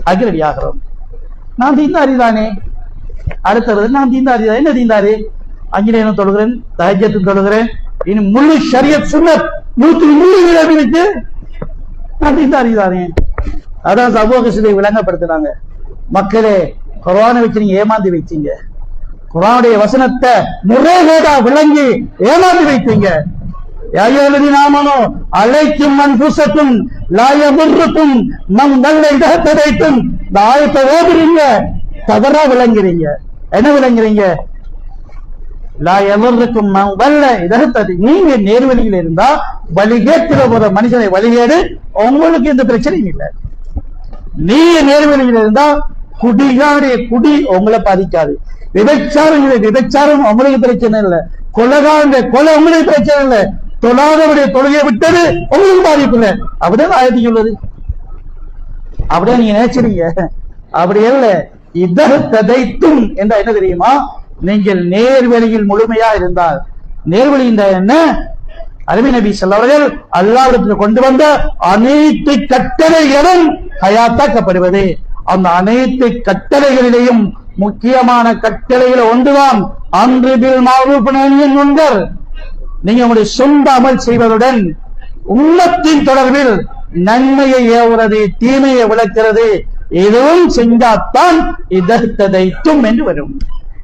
அது ரெடியாகிறோம். நான் தீன்தாரி தானே. அடுத்தது நான் தீன்தாரி தான். என்ன தீன்தாரி? 5 நேரம் தொழுகிறேன், தஹஜ்ஜத் தொழுகிறேன், இனி முழு ஷரியத் சுன்னத் 100% வச்சு நான் தீன்தாரி தானே. அதான் சமூகத்தை விளங்கப்படுத்தினாங்க. மக்களே, குர்ஆனை வச்சு நீங்க ஏமாந்து வைச்சீங்க, குர்ஆனுடைய வசனத்தை முறைகேடா விளங்கி ஏமாந்து வைத்தீங்க. நாமனோ அழைக்கும் அன்புசத்தும் லாயமுறுக்கும் நம் நல்ல இடத்தைத்தும் இந்த ஆயத்தை ஓதுறீங்க, தவறா விளங்குறீங்க. என்ன விளங்குறீங்க? லாயமுறுக்கும் வல்ல இடத்தது. நீங்க நேர்வழியில் இருந்தா வழிகேட்டில் போற மனுஷனை வழிகேடு, உங்களுக்கு எந்த பிரச்சனையும் இல்லை. நீங்க நேர்வழியில் இருந்தா குடிகாருடைய குடி உங்களை பாதிக்காது. விபச்சாரம் உங்களுக்கு பிரச்சனை இல்லை, கொலைகாரனுடைய கொலை உங்களுக்கு பிரச்சனை இல்லை, தொழாதவருடைய தொழுகையை விட்டது உங்களுக்கு பாதிப்பு இல்லை. அப்படியே ஆயத்தி சொல்லுது. அப்படியே நீங்க நினைச்சிருங்க. அப்படி இல்ல, இதற்கதைத்தும் என்றா என்ன தெரியுமா? நீங்கள் நேர்வழியில் முழுமையா இருந்தால், நேர்வழி என்ன? அருமை நபி ஸல்லல்லாஹு அல்லாஹ்விடத்தில் கொண்டு வந்த அனைத்து கட்டளைகளும் ஹயாத்தாக்கப்படுவது. அந்த அனைத்து கட்டளைகளிலேயும் முக்கியமான கட்டளைகள் ஒன்றுதான் அம்ரு பில் மஅரூஃப் நஹ்யு அனில் முன்கர். நீங்க உங்களுடைய சொந்த அமல் செய்வதுடன் உம்மத்தின் தொடர்பில் நன்மையை ஏவுறது, தீமையை விளக்கிறது, இதுவும் செஞ்சாத்தான் இதற்கதைத்தும் என்று வரும்.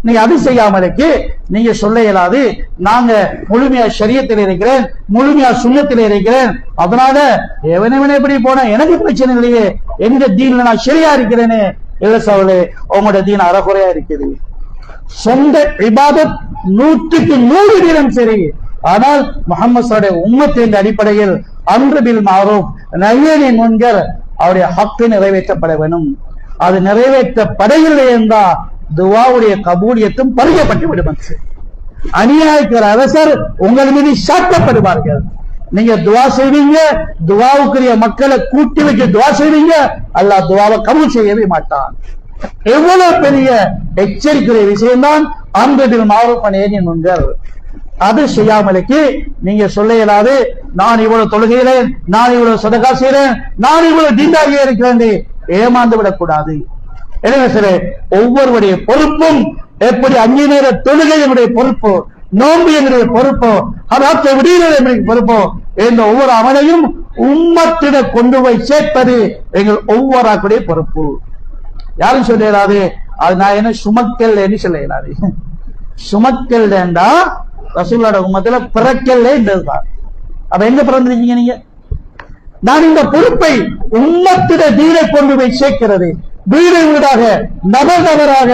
நீங்க அது செய்யாமலுக்கு நீங்க சொல்ல இயலாது, நாங்க முழுமையா ஷரியத்தில் இருக்கிறேன், முழுமையா சுன்னத்தில் இருக்கிறேன், அதனால எவனவன எப்படி போனா எனக்கு பிரச்சனை இல்லையே, எங்க தீன்ல நான் சரியா இருக்கிறேனே. இல்ல சவுலே, உங்களோட தீன் அறகுறையா இருக்குது. சொந்த இபாதத் 100க்கு 100 வீதம் சரி, ஆனால் முஹம்மது ஸல்லல்லாஹு உம்மத்தின் அடிப்படையில் அம்ரு பில் மஅரூஃப் நஹ்யு அனில் முன்கர் அவருடைய ஹக்கு நிறைவேற்றப்பட வேண்டும். அது நிறைவேற்றப்படவில்லை என்றால் துவாவுடைய கபூலியத்தும் பறிக்கப்பட்டு விடும். அநியாயக்கிற அரசர் உங்கள் மீது சாட்டப்படுவார்கள். நீங்க துவா செய்வீங்க, துவாவுக்குரிய மக்களை கூட்டி வைக்க துவா செய்வீங்க, அல்லாஹ் துவாவை கபூல் செய்யவே மாட்டான். எவ்வளவு பெரிய எச்சரிக்கிற விஷயம்தான் அம்ரு பில் மஅரூஃப் நஹ்யு அனில் முன்கர். அது செய்யாமலுக்கு நீங்க சொல்ல இயலாது, நான் இவ்வளவு தொழுகிறேன், நான் இவ்வளவு சதகா செய்கிறேன், நான் இவ்வளவு தீண்டாகியே இருக்கிறேன், ஏமாந்து விடக்கூடாது. எனவே சரி, ஒவ்வொருவருடைய பொறுப்பும் எப்படி 5 நேர தொழுகை என்னுடைய பொறுப்பு, நோன்பு என்னுடைய பொறுப்போ, அதாவது விடுதலை பொறுப்போ, இந்த ஒவ்வொரு அமலையும் உம்மத்திட கொண்டு போய் சேர்ப்பது எங்கள் ஒவ்வொருடைய பொறுப்பு. யாரும் சொல்ல இயலாது, அது நான் என்ன சுமக்கல் என்று சொல்ல இயலாது. சுமக்கல் வேண்டா ரசூலுல்லாஹி உம்மத்தில பிறக்கல்ல என்றதுதான். அப்ப எங்க பிறந்திருக்கீங்க நீங்க? நான் இந்த பொறுப்பை உம்மத்திட தீனை கொண்டு போய் சேர்க்கிறது, வீடு வீடாக நபர் நபராக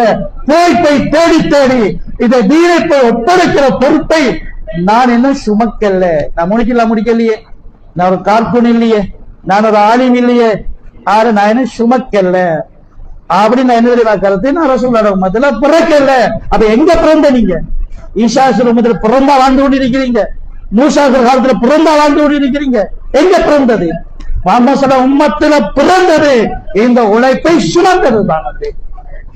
போய் தேடி தேடி இந்த தீனை போய் ஒப்படைக்கிற பொறுப்பை நான் என்ன சுமக்கல்ல. நான் முடிக்கலையே, நான் ஒரு கார்கூன் இல்லையே, நான் ஒரு ஆலிம் இல்லையே, ஆறு நான் என்ன சுமக்கல்ல அப்படின்னு நான் என்ன கருத்து, நான் ரசூலுல்லாஹி உம்மத்தில பிறக்கல்ல. அப்ப எங்க பிறந்த நீங்க? ஈசாசுர உம்மத்தில் பிறந்தா வாழ்ந்து கொண்டிருக்கிறீங்க, மூசாசுர காலத்துல பிறந்தா வாழ்ந்து கொண்டிருக்கிறீங்க. எங்க பிறந்தது? முஹம்மது உம்மத்தில பிறந்தது இந்த உழைப்பை சுமந்தது தான். அது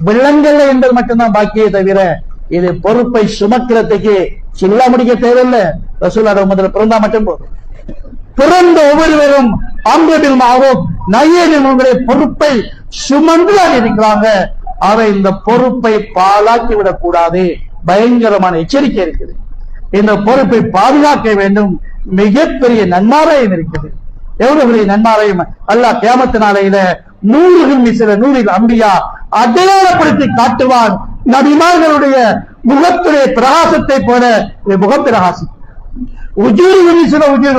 விலங்கல்ல என்பது மட்டும்தான் பாக்கியே தவிர இது பொறுப்பை சுமக்கிறதுக்கு சில்லா முடிக்க தேவையில்லை. ரசூலுல்லாஹி உம்மத்தில பிறந்தா மட்டும் போதும். பிறந்த ஒவ்வொருவரும் அம்ரு பில் மஅரூஃப் நஹ்யு அனில் முன்கர் பொறுப்பை சுமந்து இருக்கிறாங்க. அவை இந்த பொறுப்பை பாழாக்கி விடக் கூடாது. பயங்கரமான எச்சரிக்கை இருக்குது. இந்த பொறுப்பை பாதுகாக்க வேண்டும். மிகப்பெரிய நன்மாராயம் இருக்குது. எவ்வளவு பெரிய நன்மாராயம்! அல்லாஹ் கியாமத் நாளையில 100 அம்பியா அடையாளப்படுத்தி காட்டுவான். நபிமார்களுடைய முகத்துடைய பிரகாசத்தை போல முகப்பிரகாசி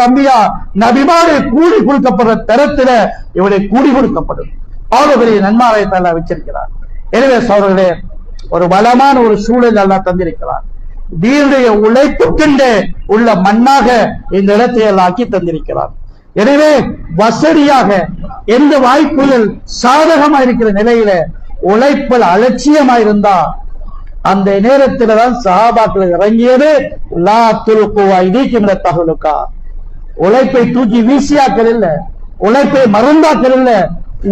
அம்பியா நபிமாரை கூடி கொடுக்கப்படுற தரத்தில இவளை கூடி கொடுக்கப்படும். அவ்வளவு பெரிய நன்மாராயத்தை அல்லாஹ் வச்சிருக்கிறார். எனவே சோழர்களே, ஒரு வளமான ஒரு சூழல் அல்லாஹ் தந்திருக்கிறார். தீனுடைய உழைப்புக்கென்று உள்ள மண்ணாக இந்த இடத்தை எல்லாம் ஆக்கி தந்திருக்கிறார். எனவே வசதியாக எந்த வாய்ப்புகள் சாதகமா இருக்கிற நிலையில உழைப்பில் அலட்சியமா இருந்தா அந்த நேரத்தில் தான் சஹாபாக்கள் இறங்கியது லா துல்கு ஐதீக்கும் இலா தஹலுகா. உழைப்பை தூக்கி வீசியாக்கள் இல்ல, உழைப்பை மறந்தாக்கள் இல்ல,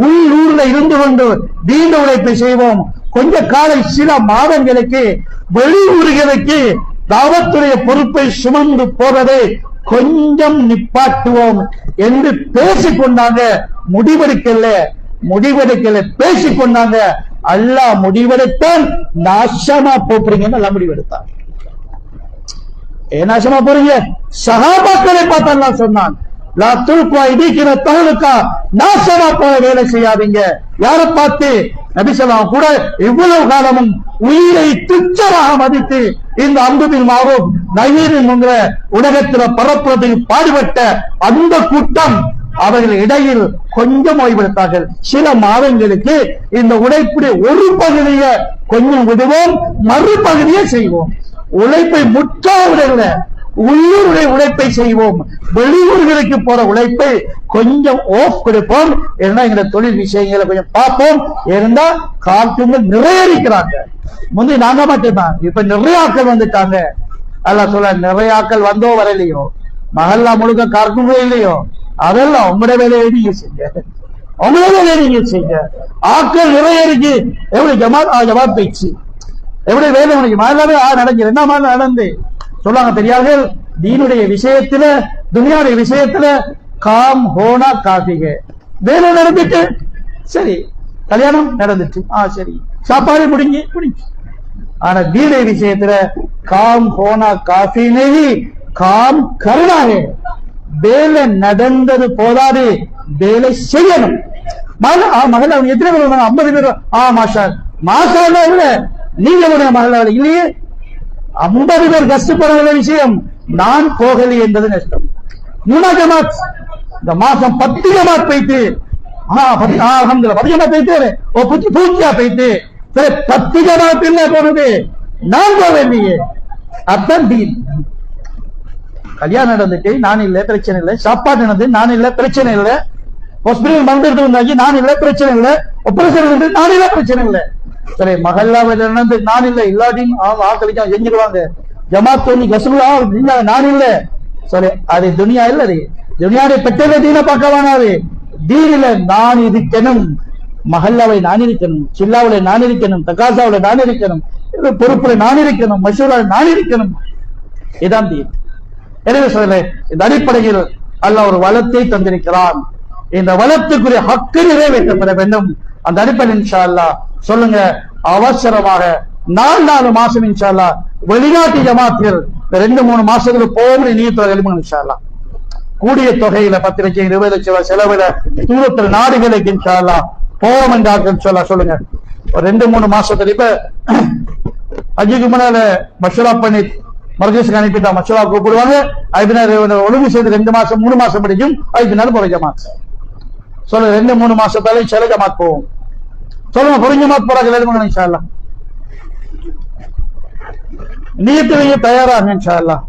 உள்ளூர்ல இருந்து கொண்டு தீண்ட உழைப்பை செய்வோம். கொஞ்ச காலம் சில மாதங்களுக்கு வெளியூர்களுக்கு தாவத்துடைய பொறுப்பை சுமந்து போறதை கொஞ்சம் நிப்பாட்டுவோம் என்று பேசிக்கொண்டாங்க. முடிவெடுக்கல பேசிக்கொண்டாங்க. அல்லாஹ் முடிவெடுத்தான். நாசமா போறீங்கன்னு எல்லாம் முடிவெடுத்தான். ஏன் நாசமா போறீங்க? சஹாபாக்களை பார்த்து அல்லாஹ் சொன்னான், லா துல்கு ஐதீக்கும் இலா தஹலுகா, நாசமா போற வேலை செய்யாதீங்க. யாரை பார்த்து? நபி ஸல்லல்லாஹு கூட இவ்வளவு காலமும் உயிரை துச்சமாக மதித்து இந்த அம்ரு பில் மஅரூஃப் நஹ்யு அனில் முன்கர் உலகத்துல பரப்புறதுக்கு பாடுபட்ட அந்த கூட்டம் அவர்கள் இடையில் கொஞ்சம் ஓய்வெடுத்தார்கள். சில மாதங்களுக்கு இந்த உழைப்புடைய ஒரு பகுதியை கொஞ்சம் விடுவோம், மறுபகுதியை செய்வோம். உழைப்பை முற்றாக விடல, உள்ளூருடைய உழைப்பை செய்வோம், வெளியூர்களுக்கு போற உழைப்பை கொஞ்சம் ஆஃப் கொடுப்போம். இருந்தா எங்க தொழில் விஷயங்களை கொஞ்சம் பார்ப்போம். இருந்தா கார்ட்டூன்கள் நிறைய இருக்கிறாங்க. முந்தைய நாங்க மட்டும்தான், இப்ப நிறைய ஆட்கள் வந்துட்டாங்க. அல்லாஹ் சொல்ல, நிறைய ஆட்கள் வந்தோ வரலையோ, மஹல்லா முழுக்க கார்ட்டூன்களே இல்லையோ, அதெல்லாம் உங்களோட வேலையை நீங்க செய்ய, உங்களோட வேலையை நீங்க செய்ய. ஆட்கள் நிறைய இருக்கு. எப்படி ஜமாத் பேச்சு எப்படி வேலை உனக்கு மஹல்லாவே நடந்து என்ன மாதிரி நடந்து சொல்லுவாங்க தெரியார்கள். தீனுடைய விஷயத்துல, துனியாவுடைய விஷயத்துல காம் ஹோனா காஃபிக. வேலை நடந்துட்டு சரி, கல்யாணம் நடந்துச்சு, சரி, சாப்பாடு முடிஞ்சு. ஆனா தீனுடைய விஷயத்துல காம் ஹோனா காஃபி நெய் காம் கருணாக. வேலை நடந்தது போதாது, வேலை செய்யணும். மகள் அவங்க எத்தனை பேர் வந்தாங்க? 50 பேர். மாஷா மாஷா இல்ல, நீங்க மகள் இல்லையே. 50 பேர் கஷ்டப்படுற விஷயம், நான் போகலி என்பது நஷ்டம். 3 ஜமாத் இந்த மாசம் 10 ஜமாத் போயிட்டு, 10 ஜமாத் போயிட்டு பூச்சியா போயிட்டு 10 ஜமாத் என்ன போனது, நான் போகலையே. அதான் தீன். கல்யாணம் நடந்துட்டு நான் இல்ல, பிரச்சனை இல்லை. சாப்பாடு நடந்து நான் இல்ல, பிரச்சனை இல்லை. ஹாஸ்பிட்டல் மருந்து வந்தாச்சு, நான் இல்ல, பிரச்சனை இல்லை. ஆபரேஷன் நான் இல்ல, பிரச்சனை இல்லை. சரி, மஹல்லாவை நடந்து நான் இல்லை, இல்லாட்டின் ஆக்களிக்கா செஞ்சிருவாங்க. ஜமாத் தோனி கசுலா நான் இல்ல. சரி, அது துனியா இல்ல. அது துனியாவை பெற்றதை தீன பார்க்க வேணாது. தீனில நான் இருக்கணும், மஹல்லாவை நான் இருக்கணும், சில்லாவில நான் இருக்கணும், தகாசாவில நான் இருக்கணும், பொறுப்புல நான் இருக்கணும், மசூராவில் நான் இருக்கணும். இதான் தீன். எனவே சொல்ல, இந்த அடிப்படையில் அல்லாஹ் ஒரு வளத்தை தந்திருக்கிறான். இந்த வளத்துக்குரிய ஹக்கு நிறைவேற்றப்பட வேண்டும். அந்த அடிப்படையில் இன்ஷா அல்லாஹ் சொல்லுங்க, அவசரமாக 4 மாசம் இன்ஷா அல்லாஹ் வெளிநாட்டு ஜமாத்தில் 2-3 மாசத்துல போகணும். நீயத்தோட எழுப்புங்க இன்ஷா அல்லாஹ். கூடிய தொகையில 10 லட்சம் 20 லட்சம் செலவுல தூரத்தில் நாடுகளுக்கு இன்ஷா அல்லாஹ் போவோம் என்று சொல்லுங்க. ஒரு 2-3 மாசத்துல இப்ப ஹஜ்ஜுக்கு முன்னால மஷூரா பண்ணி மர்கஸுக்கு அனுப்பிட்டா மஷூரா கூப்பிடுவாங்க. அதுக்கு ஒழுங்கு செய்து 2 மாசம் 3 மாசம் படிக்கும். அதுக்கு பின்னால போற ஜமாத் சொல்ல 2-3 மாசத்தால சில ஜமாத் போவோம். சொல்லுங்க, பொறிஞ்ச ஜமாத் போறாங்க எழுதுங்க இன்ஷா அல்லாஹ். நீயத்து வைக்க தயாராக இன்ஷா அல்லாஹ்.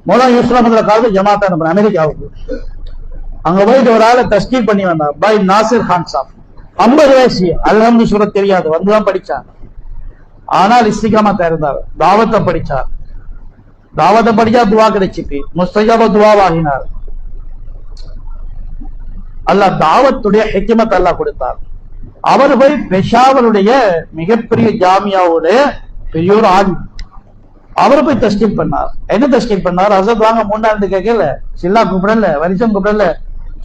மௌலானா யூசுப் அஹமதுல்ல காலத்து ஜமாத் அனுப்புறேன் அமெரிக்காவுக்கு. அங்க போயிட்டு ஒரு ஆளை தஸ்கீல் பண்ணி வந்தார், பாய் நாசிர் கான் சாப். 50 வயசு, அல்ஹம்து சூரத் தெரியாது, வந்துதான் படிச்சார். ஆனால் இஸ்திகாமத்தா இருந்தார். தாவத்தை படிச்சார். தாவத்தை படிச்சா துவா கிடைச்சிட்டு முஸ்தஜாப துவாவாகினார். அல்லாஹ் தாவத்துடைய ஹிக்மத் அல்லாஹ் கொடுத்தார். அவர் போய் பெஷாவருடைய மிகப்பெரிய ஜாமியாவுடைய பெரியோர் ஆதி, அவர் போய் தஸ்கீல் பண்ணார். என்ன தஸ்கீல் பண்ணார்? ஹசரத் வாங்க 3 நாள் கேட்கல, சில்லா கூப்பிடல, வரிசம் கூப்பிடல.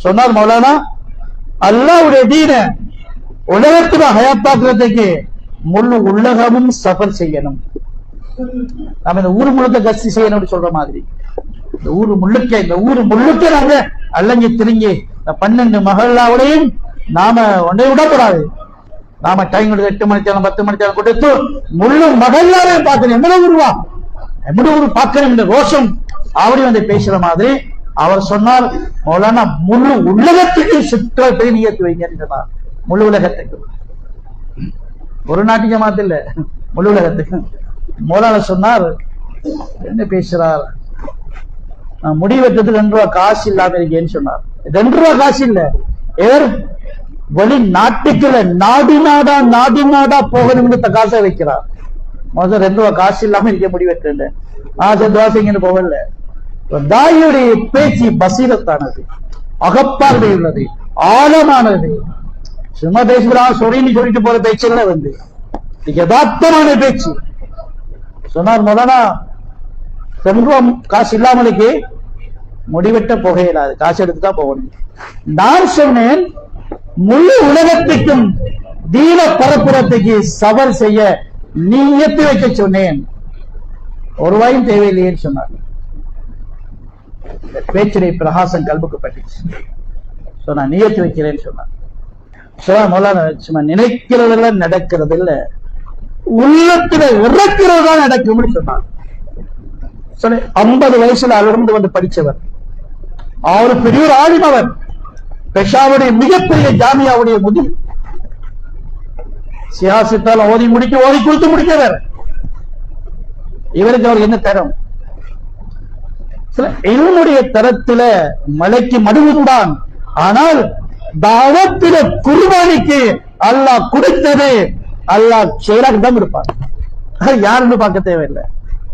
சொன்னார், மௌலானா அல்லாஹ்வுடைய தீன உலகத்துல ஹயாத்தாக்குறதுக்கு முழு உலகமும் சஃபர் செய்யணும். நம்ம இந்த ஊர் முழுக்க கஸ்தி செய்யணும்னு சொல்ற மாதிரி இந்த ஊர் முழுக்க நாங்க அல்லங்கி திரிங்கி இந்த 12 மஹல்லாவுடையும் நாம ஒன்றை விடக்கூடாது. நாம டைம் 8 மணித்தாலும் 10 மணித்தாலும் கொடுத்து முழு மஹல்லாவே பார்க்கணும். எவ்வளவு ஊர் பார்க்கணும் இந்த ரோஷம் அப்படி வந்து பேசுற மாதிரி அவர் சொன்னார், மௌலானா முழு உலகத்துக்கு சுற்ற போய் நியத்து வைங்கன்னு சொன்னார். முழு உலகத்துக்கு, ஒரு நாட்டு ஜமாத் இல்ல, முழு உலகத்துக்கு. மௌலானா சொன்னார், என்ன பேசுறார், முடிவெட்டதுக்கு 2 ரூபா காசு இல்லாம இருக்கேன்னு சொன்னார். 2 ரூபா காசு இல்ல, வெளி நாட்டுக்குள்ள நாடு நாடா போகணும்னு காசை வைக்கிறார். முதல் 2 ரூபா காசு இல்லாம இருக்க முடிவெட்டு துவாசிங்கன்னு போகல. தாயுடைய பேச்சு பசீரத்தானது, அகப்பார்வை உள்ளது, ஆழமானது. சும்மா பேசுகிறான் சொல்லிட்டு போற பேச்சு இல்ல, வந்து யதார்த்தமான பேச்சு சொன்னார். மௌலானா 2 ரூபா காசு இல்லாமலுக்கு முடிவெட்ட புகையிலாது, காசு எடுத்துதான் போகணும். நான் சொன்னேன், முழு உலகத்துக்கும் தீன பரப்புறத்துக்கு சவால் செய்ய நீயத்து வைக்க சொன்னேன், 1 ரூபாயும் தேவையில்லையேன்னு சொன்னார். பேச்சுடைய பிரகாசம் கல்புக்கு பட்டுச்சு. நான் நியத்து வைக்கிறேன்னு சொன்னார். சும்மா நினைக்கிறதெல்லாம் நடக்கிறது இல்ல, உள்ளத்துல இறக்கிறதா நடக்கும்னு சொன்னார். 50 வயசுல அலர்ந்து வந்து படிச்சவர், அவர் பெரிய ஒரு ஆலிம். அவர் பெஷாவுடைய மிகப்பெரிய ஜாமியாவுடைய முதிர் சியாசித்தால் ஓதி கொடுத்து முடிக்க வேற இவருக்கு அவர் என்ன தரம்? இவனுடைய தரத்துல மலைக்கு மடுவுதான். ஆனால் தாவத்தில குர்பானிக்கு அல்லாஹ் கொடுத்தது அல்லாஹ் செயலாக தான் இருப்பார். யாருன்னு பார்க்க தேவையில்லை.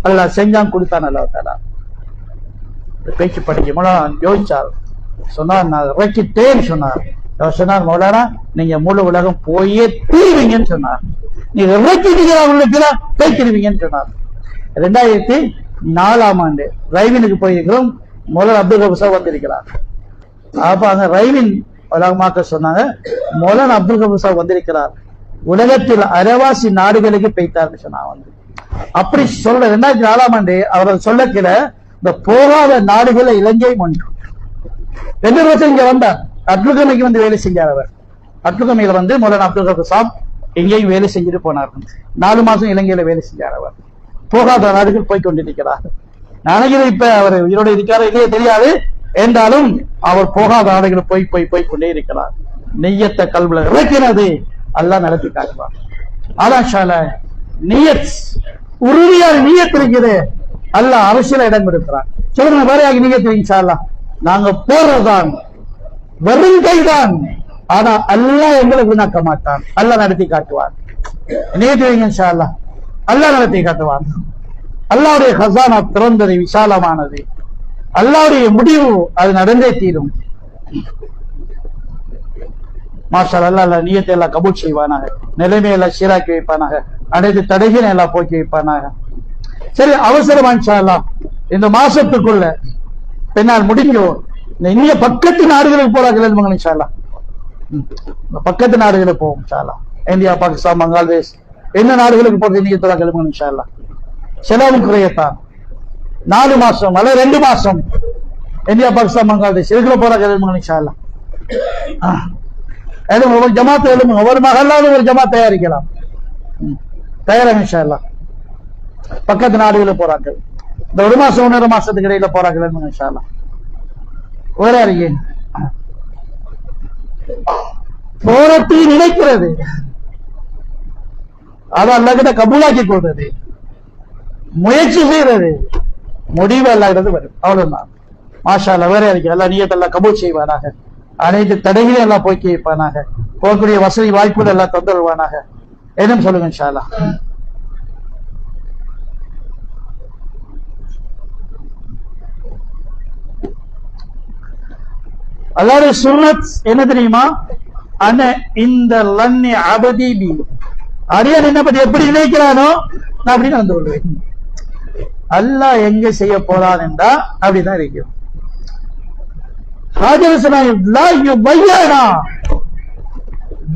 அல்லாஹ் செஞ்சான் கொடுத்தான். அல்லாஹ் தாலா பேச்சு படிக்க மௌலானா யோசிச்சார். சொன்னார் நான் இறக்கிட்டேன்னு சொன்னார். சொன்னார் மௌலானா நீங்க முழு உலகம் போயே தீருவீங்கன்னு சொன்னார். நீங்க இறக்கிட்டீங்க பேச்சிருவீங்கன்னு சொன்னார். 2004ஆம் ஆண்டு ரைவினுக்கு போயிருக்கிறோம். மௌலானா அப்துல் கபூர் சாஹிப் வந்திருக்கிறார். அப்ப அங்க ரைவின் உலகமாக்க சொன்னாங்க, மௌலானா அப்துல் கபூர் சாஹிப் வந்திருக்கிறார், உலகத்தில் அரைவாசி நாடுகளுக்கு பெய்தார் சொன்னாங்க. அப்படி சொல்ற 2004ஆம் ஆண்டு அவர்கள் சொல்லக்கிற இந்த போகாத நாடுகளை இலங்கையும் ஒன்று 2 வருஷம் இங்க வந்தார். அப்துல்கமைக்கு வந்து வேலை செஞ்சார். அவர் அப்துல்கமையில வந்து மௌலானா அப்துல் கபூர் சாஹிப் எங்கேயும் வேலை செஞ்சுட்டு போனார். 4 மாசம் இலங்கையில வேலை செஞ்சார். அவர் போகாத நாடுகள் போய் கொண்டிருக்கிறார். நினைக்கிறேன் இப்ப அவர் உயிரோடு இருக்கிறார் இல்லையே தெரியாது. என்றாலும் அவர் போகாத நாடுகள் போய் கொண்டே இருக்கிறார். நெய்யத்தை கல்வில இறக்கிறது அல்லாஹ் நடத்தி காட்டுவார். ஆலாஷால நியத் உறுதியான நியத் இருக்குது. அல்லாஹ் அரசியல இடம் கொடுக்கிறார். சொல்லுங்க வேறையாக நியத் இன்ஷா அல்லாஹ் நாங்க போறதுதான் வெறும் கைதான். ஆனா அல்லாஹ் எங்களை வீணாக்க மாட்டான். அல்லாஹ் நடத்தி காட்டுவார். நியத் வைங்க இன்ஷா அல்லாஹ் அல்லாஹ் நடத்தி காட்டுவான். அல்லாஹ்வுடைய ஹசானா திறந்தது, விசாலமானது. அல்லாஹ்வுடைய முடிவு அது நடந்தே தீரும். மாஷா அல்லாஹ். அல்லாஹ் நியத்தை எல்லாம் கபூல் செய்வானாக. நிலைமையெல்லாம் சீராக்கி வைப்பானாக. அனைத்து தடைகளை எல்லாம் போக்கி வைப்பானாக. சரி, அவசரமா இன்ஷா அல்லாஹ் இந்த மாசத்துக்குள்ள பின்னால் முடிக்கும். இந்திய பக்கத்து நாடுகளுக்கு போறாங்க இன்ஷா அல்லாஹ். பக்கத்து நாடுகளுக்கு போவோம் இன்ஷா அல்லாஹ். இந்தியா, பாகிஸ்தான், பங்களாதேஷ் என்ன நாடுகளுக்கு போறது இன்னைக்கு கிளம்புங்க இன்ஷா அல்லாஹ். செலவு குறையத்தான் 4 மாசம் அல்ல 2 மாசம் இந்தியா, பாகிஸ்தான், பங்களாதேஷ் இருக்கிற போற கிளம்புங்க இன்ஷா அல்லாஹ். ஒரு ஜமாத்தை எழுதுங்க. ஒரு மகளாவது ஒரு ஜமாத் தயாரிக்கலாம். தயாராக இன்ஷா அல்லாஹ். பக்கத்து நாடுகளை போறாங்க. இந்த 1 மாசம் 1.5 மாசத்துக்கு இடையில போறாங்க இன்ஷா அல்லாஹ். வேற அறிக்கை போரத்தை நினைக்கிறது அதை அல்லாஹ் கிட்ட கபூலாக்கி கொள்றது, முயற்சி செய்யறது, முடிவு அல்லாஹ்கிட்ட வரும். அவ்வளவுதான். மாஷா அல்லாஹ். வேற அறிக்கை அல்லாஹ் நியத் அல்லாஹ் கபூல் செய்வானாக. அனைத்து தடைகளையும் எல்லாம் போக்கி வைப்பானாக. போகக்கூடிய வசதி வாய்ப்புகள் எல்லாம் தந்துடுவானாக. என்னன்னு சொல்லுங்க இன்ஷா அல்லாஹ். அல்லாஹ்வுடைய சுன்னத் என்ன தெரியுமா? அன இந்த லன்னி அபதி பி, அரியன் என்ன பத்தி எப்படி நினைக்கிறானோ நான் அப்படின்னு வந்து கொள்வேன். அல்லாஹ் எங்க செய்ய போறான் என்றா அப்படிதான் இருக்கும்.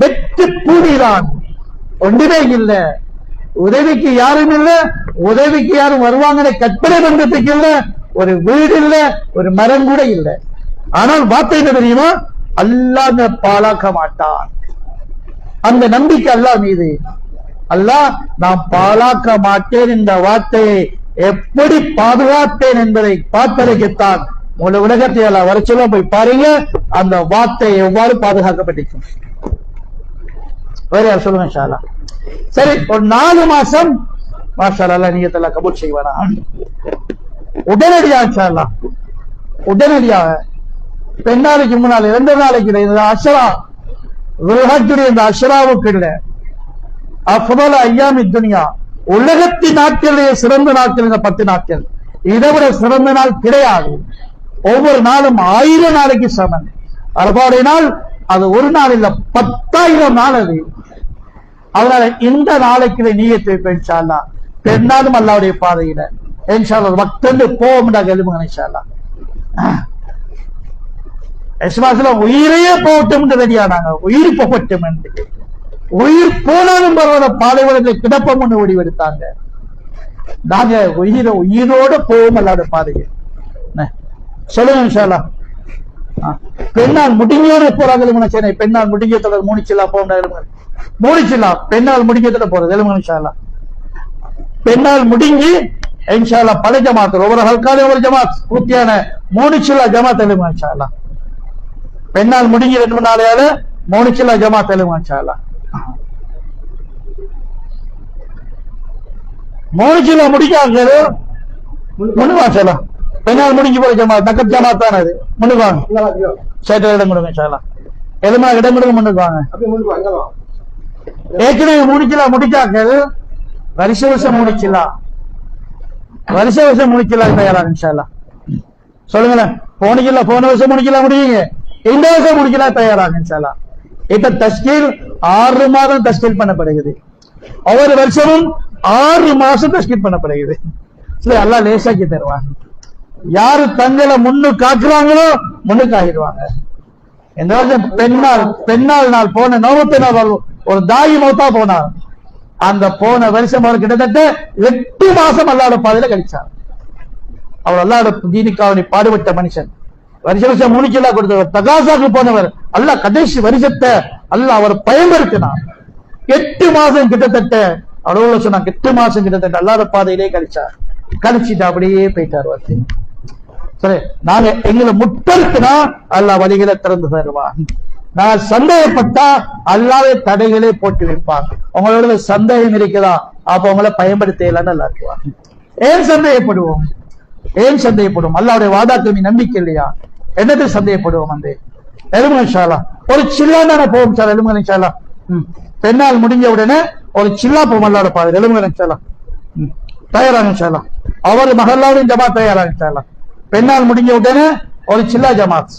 வெட்டு கூடிதான், ஒன்றுமே இல்ல. உதவிக்கு யாரும் இல்ல, உதவிக்கு யாரும் வருவாங்கன்னு கற்பனை பண்றதுக்கு இல்ல, ஒரு வீடு இல்ல, ஒரு மரம் கூட இல்ல. ஆனால் வார்த்தை என்ன தெரியுமா? அல்லாஹ் பாழாக்க மாட்டான். அந்த நம்பிக்கை அல்லாஹ் மீது. அல்லாஹ் நான் பாழாக்க மாட்டேன் என்ற வார்த்தையை எப்படி பாதுகாத்தேன் என்பதை பார்ப்பதற்குத்தான் உங்க உலகத்தை எல்லாம் வரைச்செல்லாம் போய் பாருங்க. அந்த வார்த்தை எவ்வாறு பாதுகாக்கப்பட்டிருக்கும். வேற யார் சொல்லுங்க இன்ஷா அல்லாஹ். சரி, ஒரு 4 மாசம் மாஷா அல்லாஹ் நியத் அல்லாஹ் கபூல் செய்வானா. உடனடியாக இன்ஷா அல்லாஹ் உடனடியாக பெண்ணாளைக்கு முன்னால் 2 நாளைக்கு இந்த அஷ்ரா ருஹஜுடைய இந்த அஷ்ராவுக்கு இல்ல அஃதல அய்யாமி துனியா, உலகத்தின் நாட்களிலே சிறந்த நாட்கள் இந்த 10 நாட்கள். இதை விட சிறந்த நாள் கிடையாது. ஒவ்வொரு நாளும் 1000 நாளைக்கு சமன். அரபாவுடைய நாள் அது ஒரு நாள் இல்ல, 10,000 நாள் அது. அதனால இந்த நாளைக்கு நீயத் வைப்பேன் இன்ஷா அல்லாஹ். பெண்ணாலும் அல்லாஹ்வுடைய பாதையில இன்ஷா அல்லாஹ் மக்கள் போவோம்டா எழுமுங்க இன்ஷா அல்லாஹ். உயிரையே போகட்டும் ரெடியானாங்க. உயிர் போகட்டும் என்று, உயிர் போனாலும் பரவாயில்ல பாலைவனத்தில் கிடப்பம் ஒண்ணு ஓடிவெடுத்தாங்க. நாங்க உயிரோட போவோம் அல்லாஹ்வுடைய பாதையில். சொல்லுங்க இன்ஷா அல்லாஹ். பெண்ணால் முடிஞ்சோட போறாங்க. பெண்ணால் முடிஞ்ச தொடர் மூணிச்சில்லா போக மூணிச்சில்லா பெண்ணால் முடிஞ்சதுல போறது எழுமுங்க இன்ஷா அல்லாஹ். பெண்ணால் முடிஞ்சு இன்ஷா அல்லாஹ் பல ஜமாத் ஒவ்வொரு ஹல்காலே ஒவ்வொரு ஜமாத் பூர்த்தியான மூணிச்சில்லா ஜமாத் எழுமுங்க இன்ஷா அல்லாஹ். பெண்ணால் முடிஞ்சு 2 நாளையால 3 சில்லா ஜமாத் எழுதுங்க இன்ஷா அல்லாஹ். 3 சில்லா முடிக்காது முன்னுக்கு வாங்க இன்ஷா அல்லாஹ். பெண்ணால் முடிஞ்சு போற ஜமாத் நக்கத் ஜமாத் தானே அது. முன்னுக்கு வாங்க சேட்டை இடம் கொடுங்க இன்ஷா அல்லாஹ். எதுமா இடம் கொடுங்க முன்னுக்கு வாங்க. ஏற்கனவே 3 சில்லா முடிக்காக்கள் வருஷம் 3 சில்லா வருஷம் 3 சில்லா தயாராக இன்ஷா அல்லாஹ். சொல்லுங்களேன். போன வருஷம் 3 சில்லா முடியுங்க, இந்த வருஷம் 3 சில்லா தயாராக இன்ஷா அல்லாஹ். இப்ப தஸ்கீல் 6 மாதம் தஸ்கீல் பண்ணப்படுகிறது. ஒவ்வொரு வருஷமும் 6 மாசம் தஸ்கீல் பண்ணப்படுகிறது. சரி, அல்லாஹ் லேசாக்கி தருவாங்க. யாரு தங்களை முன்னுக்கு காக்குறாங்களோ முன்னுக்கு ஆகிடுவாங்க. இந்த வருஷம் பெண்ணால் நாள் போன 90 நாள் ஒரு தாயி மௌத்தா போனார். அந்த போன வருஷம் அவர் கிட்டத்தட்ட 8 மாசம் அல்லாஹ்வுடைய பாதையில கழிச்சார். அவர் அல்லாஹ்வுடைய தீனுக்காக பாடுபட்ட மனுஷன். வருஷம் 3 சில்லா கொடுத்தவர், தகாசாக்கு போனவர். அல்லாஹ் கடைசி வருஷத்தை அல்லாஹ் அவர் பயன்படுத்தினார். 8 மாசம் கிட்டத்தட்ட அவ்வளவு சொன்னாங்க. 8 மாசம் கிட்டத்தட்ட அல்லாஹ்வுடைய பாதையிலே கழிச்சார். கழிச்சிட்டு அப்படியே போயிட்டார். சரி, நாங்க எங்களை முற்படுத்தினா அல்லாஹ் வழிகளை திறந்து தருவான். நான் சந்தேகப்பட்டா அல்லாஹ்வே தடைகளே போட்டு வைப்பாங்க. உங்களோட சந்தேகம் இருக்குதா, அப்ப உங்களை பயன்படுத்தலாம் நல்லா இருக்குவாங்க. ஏன் சந்தேகப்படுவோம்? அல்லாஹ்வுடைய வாதாக்கள் நம்பிக்கை இல்லையா? என்னது சந்தேகப்படுவோம்? அந்த எலும்பு இன்ஷா அல்லாஹ் ஒரு சில்லான போகும் சார். எலும்புகள் இன்ஷா அல்லாஹ். பெண்ணால் முடிஞ்ச உடனே ஒரு சில்லா போகும் அல்லாஹ்வுடைய பாதை. எலும்புகள் இன்ஷா அல்லாஹ் தயாராக இன்ஷா அல்லாஹ். அவர் மஹல்லாவுடைய ஜமாத் தயாராக இன்ஷா அல்லாஹ். பெண்ணால் முடிஞ்ச உடனே ஒரு சில்லா ஜமாத்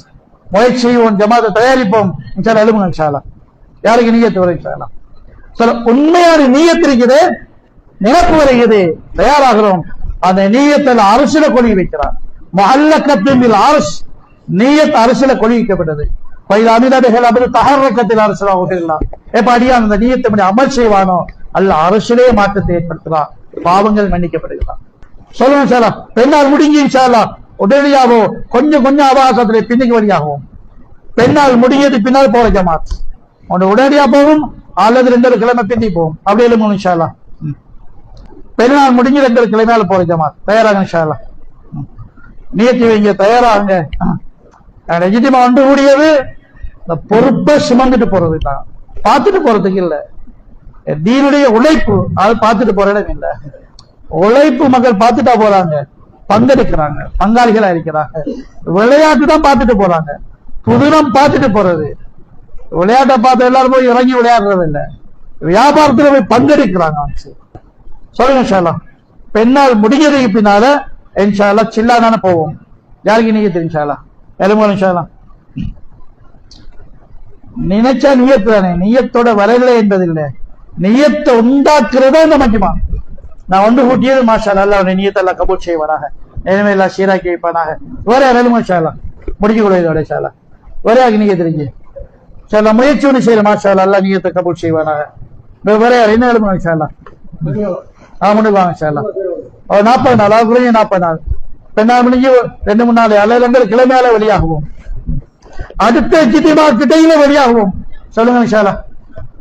முயற்சி செய்வோம், ஜமாத்தை தயாரிப்போம் இன்ஷா அல்லாஹ். எலும்புகள் இன்ஷா அல்லாஹ். யாருக்கு நீயத்து வரும் இன்ஷா அல்லாஹ். சில உண்மையான நீயத்து இருக்குது, நினைப்பு வருகிறது, தயாராகிறோம். அந்த நீயத்தில் அரசியல கொடி வைக்கிறார். மஹல்லக்கத்தில் அரசு நீயத் அரசியல கொடி வைக்கப்பட்டது. அமிதாடுகள் அப்படி தகரக்கத்தில் அரசலாக விட்டுலாம். எப்ப அடியா அந்த நீயத்தை அமல் செய்வானோ அல்லாஹ் அரசியலே மாற்றத்தை ஏற்படுத்தலாம், பாவங்கள் மன்னிக்கப்படுகிறான். சொல்லுங்க சார். பெண்ணால் முடிஞ்சு இன்ஷா அல்லாஹ் உடனடியாகவோ கொஞ்சம் அவகாசத்திலே பின்னுக்கு வழியாகவும். பெண்ணால் முடிஞ்சது பின்னால் போற ஜமாத் ஒன்று உடனடியா போகும், அல்லது 2 கிழமை பிந்தி போகும். அப்படி எழுமோ இன்ஷா அல்லாஹ். பெருநாள் முடிஞ்சு 2 கிழமையால போற ஜமாத் தயாராக இன்ஷா அல்லாஹ். நியத்தி வைங்க, தயாராகுங்க. நிஜமா ஒன்று கூடியது இந்த பொறுப்பை சுமந்துட்டு போறது தான், பார்த்துட்டு போறதுக்கு இல்ல. தீனுடைய உழைப்பு அது பார்த்துட்டு போற இடம் இல்ல. உழைப்பு மக்கள் பார்த்துட்டா போறாங்க, பங்கெடுக்கிறாங்க, பங்காளிகளா இருக்கிறாங்க. விளையாட்டு தான் பார்த்துட்டு போறாங்க, புதுனம் பார்த்துட்டு போறது. விளையாட்டை பார்த்து எல்லாரும் போய் இறங்கி விளையாடுறது இல்ல, வியாபாரத்துல போய் பங்கெடுக்கிறாங்க. சொல்லுங்க இன்ஷா அல்லாஹ். பெண்ணால் முடிஞ்சதுக்கு பின்னால இன்ஷா அல்லாஹ் சில்லா தானே போவோம். யாருக்கு நீயத்து இன்ஷா அல்லாஹ். எலும்புகள் இன்ஷா அல்லாஹ். நினைச்சா நியத்து தானே, நியத்தோட வரல என்பதில்லை, நியத்தை உண்டாக்குறதா இந்த மஜ்மா. நான் ஒன்று கூட்டியது மாஷா அல்லாஹ் அவருடைய நியத்தை எல்லாம் கபூல் செய்வானாக, இனிமே எல்லாம் சீராக்கி வைப்பானாக. வேற எலும்பு இன்ஷா அல்லாஹ் முடிக்க கூடாது இன்ஷா அல்லாஹ். வேற யாருக்கு நீயத்து இருக்கு சில முயற்சி ஒன்று செய்யற மாஷா அல்லாஹ் நியத்தை கபூல் செய்வானாக. வேற என்ன எலும்பு இன்ஷா அல்லாஹ். முன்னுக்குவாங்க இன்ஷா அல்லாஹ். 40 நாள் குறைஞ்ச 40 நாள் பெண்ணால் முடிஞ்சு 2-3 நாள் அல்லது 2 கிழமையால வெளியாகுவோம். அடுத்த ஜித்திமா கிட்டையில வெளியாகுவோம். சொல்லுங்க இன்ஷா அல்லாஹ்.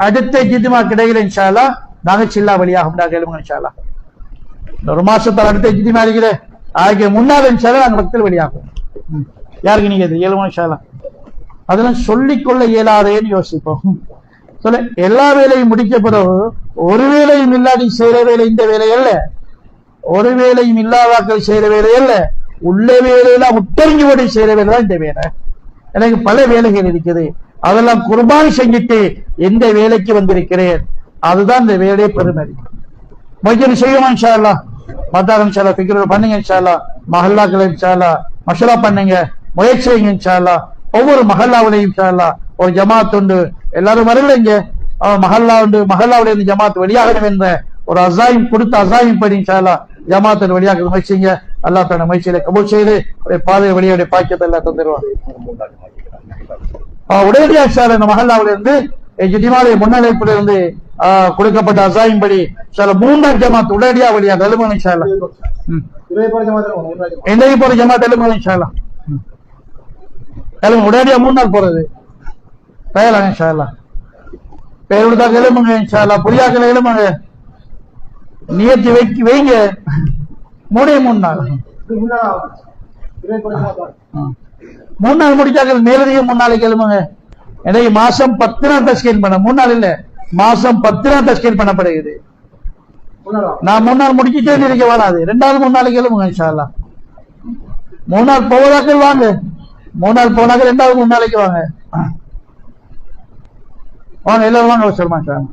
அடுத்த ஜித்திமா கிடையில இன்ஷா அல்லாஹ் நாங்க சில்லா வெளியாகும். கேளுங்க இன்ஷா அல்லாஹ். ஒரு மாசத்தால் அடுத்த ஜித்திமா இருக்கிற ஆகிய முன்னாள் இன்ஷா அல்லாஹ் நாங்க பக்தர்கள் வெளியாகும். யாருக்கு நீங்க இயலுமா இன்ஷா அல்லாஹ். அதெல்லாம் சொல்லிக்கொள்ள இயலாதேன்னு யோசிப்போம். சொல்ல எல்லா வேலையும் முடிக்க பிறகு ஒரு வேலையும் இல்லாடி செய்யற வேலை இந்த வேலை அல்ல, ஒரு வேலையும் இல்லாதாக்கள் செய்யற வேலை அல்ல, உள்ள வேலையெல்லாம் உட்டறிஞ்சு போட்டு செய்யற வேலை தான் இந்த வேலை. எனக்கு பல வேலைகள் இருக்குது, அதெல்லாம் குர்பானி செஞ்சுட்டு எந்த வேலைக்கு வந்திருக்கிறேன், அதுதான் இந்த வேலையை பெருமதி. முயற்சி செய்வோம் இன்ஷா அல்லாஹ். மத்தாரம் இன்ஷா அல்லாஹ் ஃபிக்ர் பண்ணுங்க இன்ஷா அல்லாஹ். மஹல்லாக்களை இன்ஷா அல்லாஹ் மஷரா பண்ணுங்க, முயற்சி செய்யுங்க இன்ஷா அல்லாஹ். ஒவ்வொரு மஹல்லாவிலையும் இன்ஷா அல்லாஹ் ஒரு ஜமாத் உண்டு. எல்லாரும் வரல இங்க மஹல்லா உண்டு, மஹல்லாவுடைய இந்த ஜமாத் வெளியாகணும் என்ற ஒரு அசாயம் கொடுத்த அசாயம் படி இன்ஷா அல்லாஹ் ஜமாத்தின் வெளியாக முயற்சிங்க. அல்லாஹ் தன்னை முயற்சியில கபூல் செய்து பாதை வழியுடைய பாக்கியத்தை எல்லாம் தந்துடுவான். உடனடியாக இன்ஷா அல்லாஹ் இந்த மஹல்லாவில இருந்து ஜிதிமாவுடைய முன்னழைப்புல இருந்து கொடுக்கப்பட்ட அசாயம் படி சில 3ஆம் ஜமாத் உடனடியாக வெளியாக எழுமன் இன்ஷா அல்லாஹ். இன்றைக்கு போற ஜமாத் எழுமன் இன்ஷா அல்லாஹ். உடனடியாக 3 நாள் போறது தயாராக இன்ஷா அல்லாஹ். பேருடுதாக எழுமுங்க இன்ஷா அல்லாஹ். புரியாக்கள் எழுமுங்க, நியத்தி வைங்க. 3 நாள் 3 நாள் முடிச்சாக்கள் மேலதிகம் 3 நாளைக்கு எழுப்புங்க. எனக்கு மாசம் 10 நாள் தஸ்கீன் பண்ண, 3 நாள் இல்ல, மாசம் 10 நாள் தஸ்கீன் பண்ணப்படுகிறது. நான் 3 நாள் முடிச்சுட்டே இருக்க வராது, 2வது 3 நாளைக்கு எழுப்புங்க இன்ஷா அல்லாஹ். 3 நாள் போவதாக்கள் வாங்க, 3 நாள் போனாக்க 2வது 3 நாளைக்கு வாங்க. வாங்க எல்லாரும் வாங்க சொல்லுமா சார்.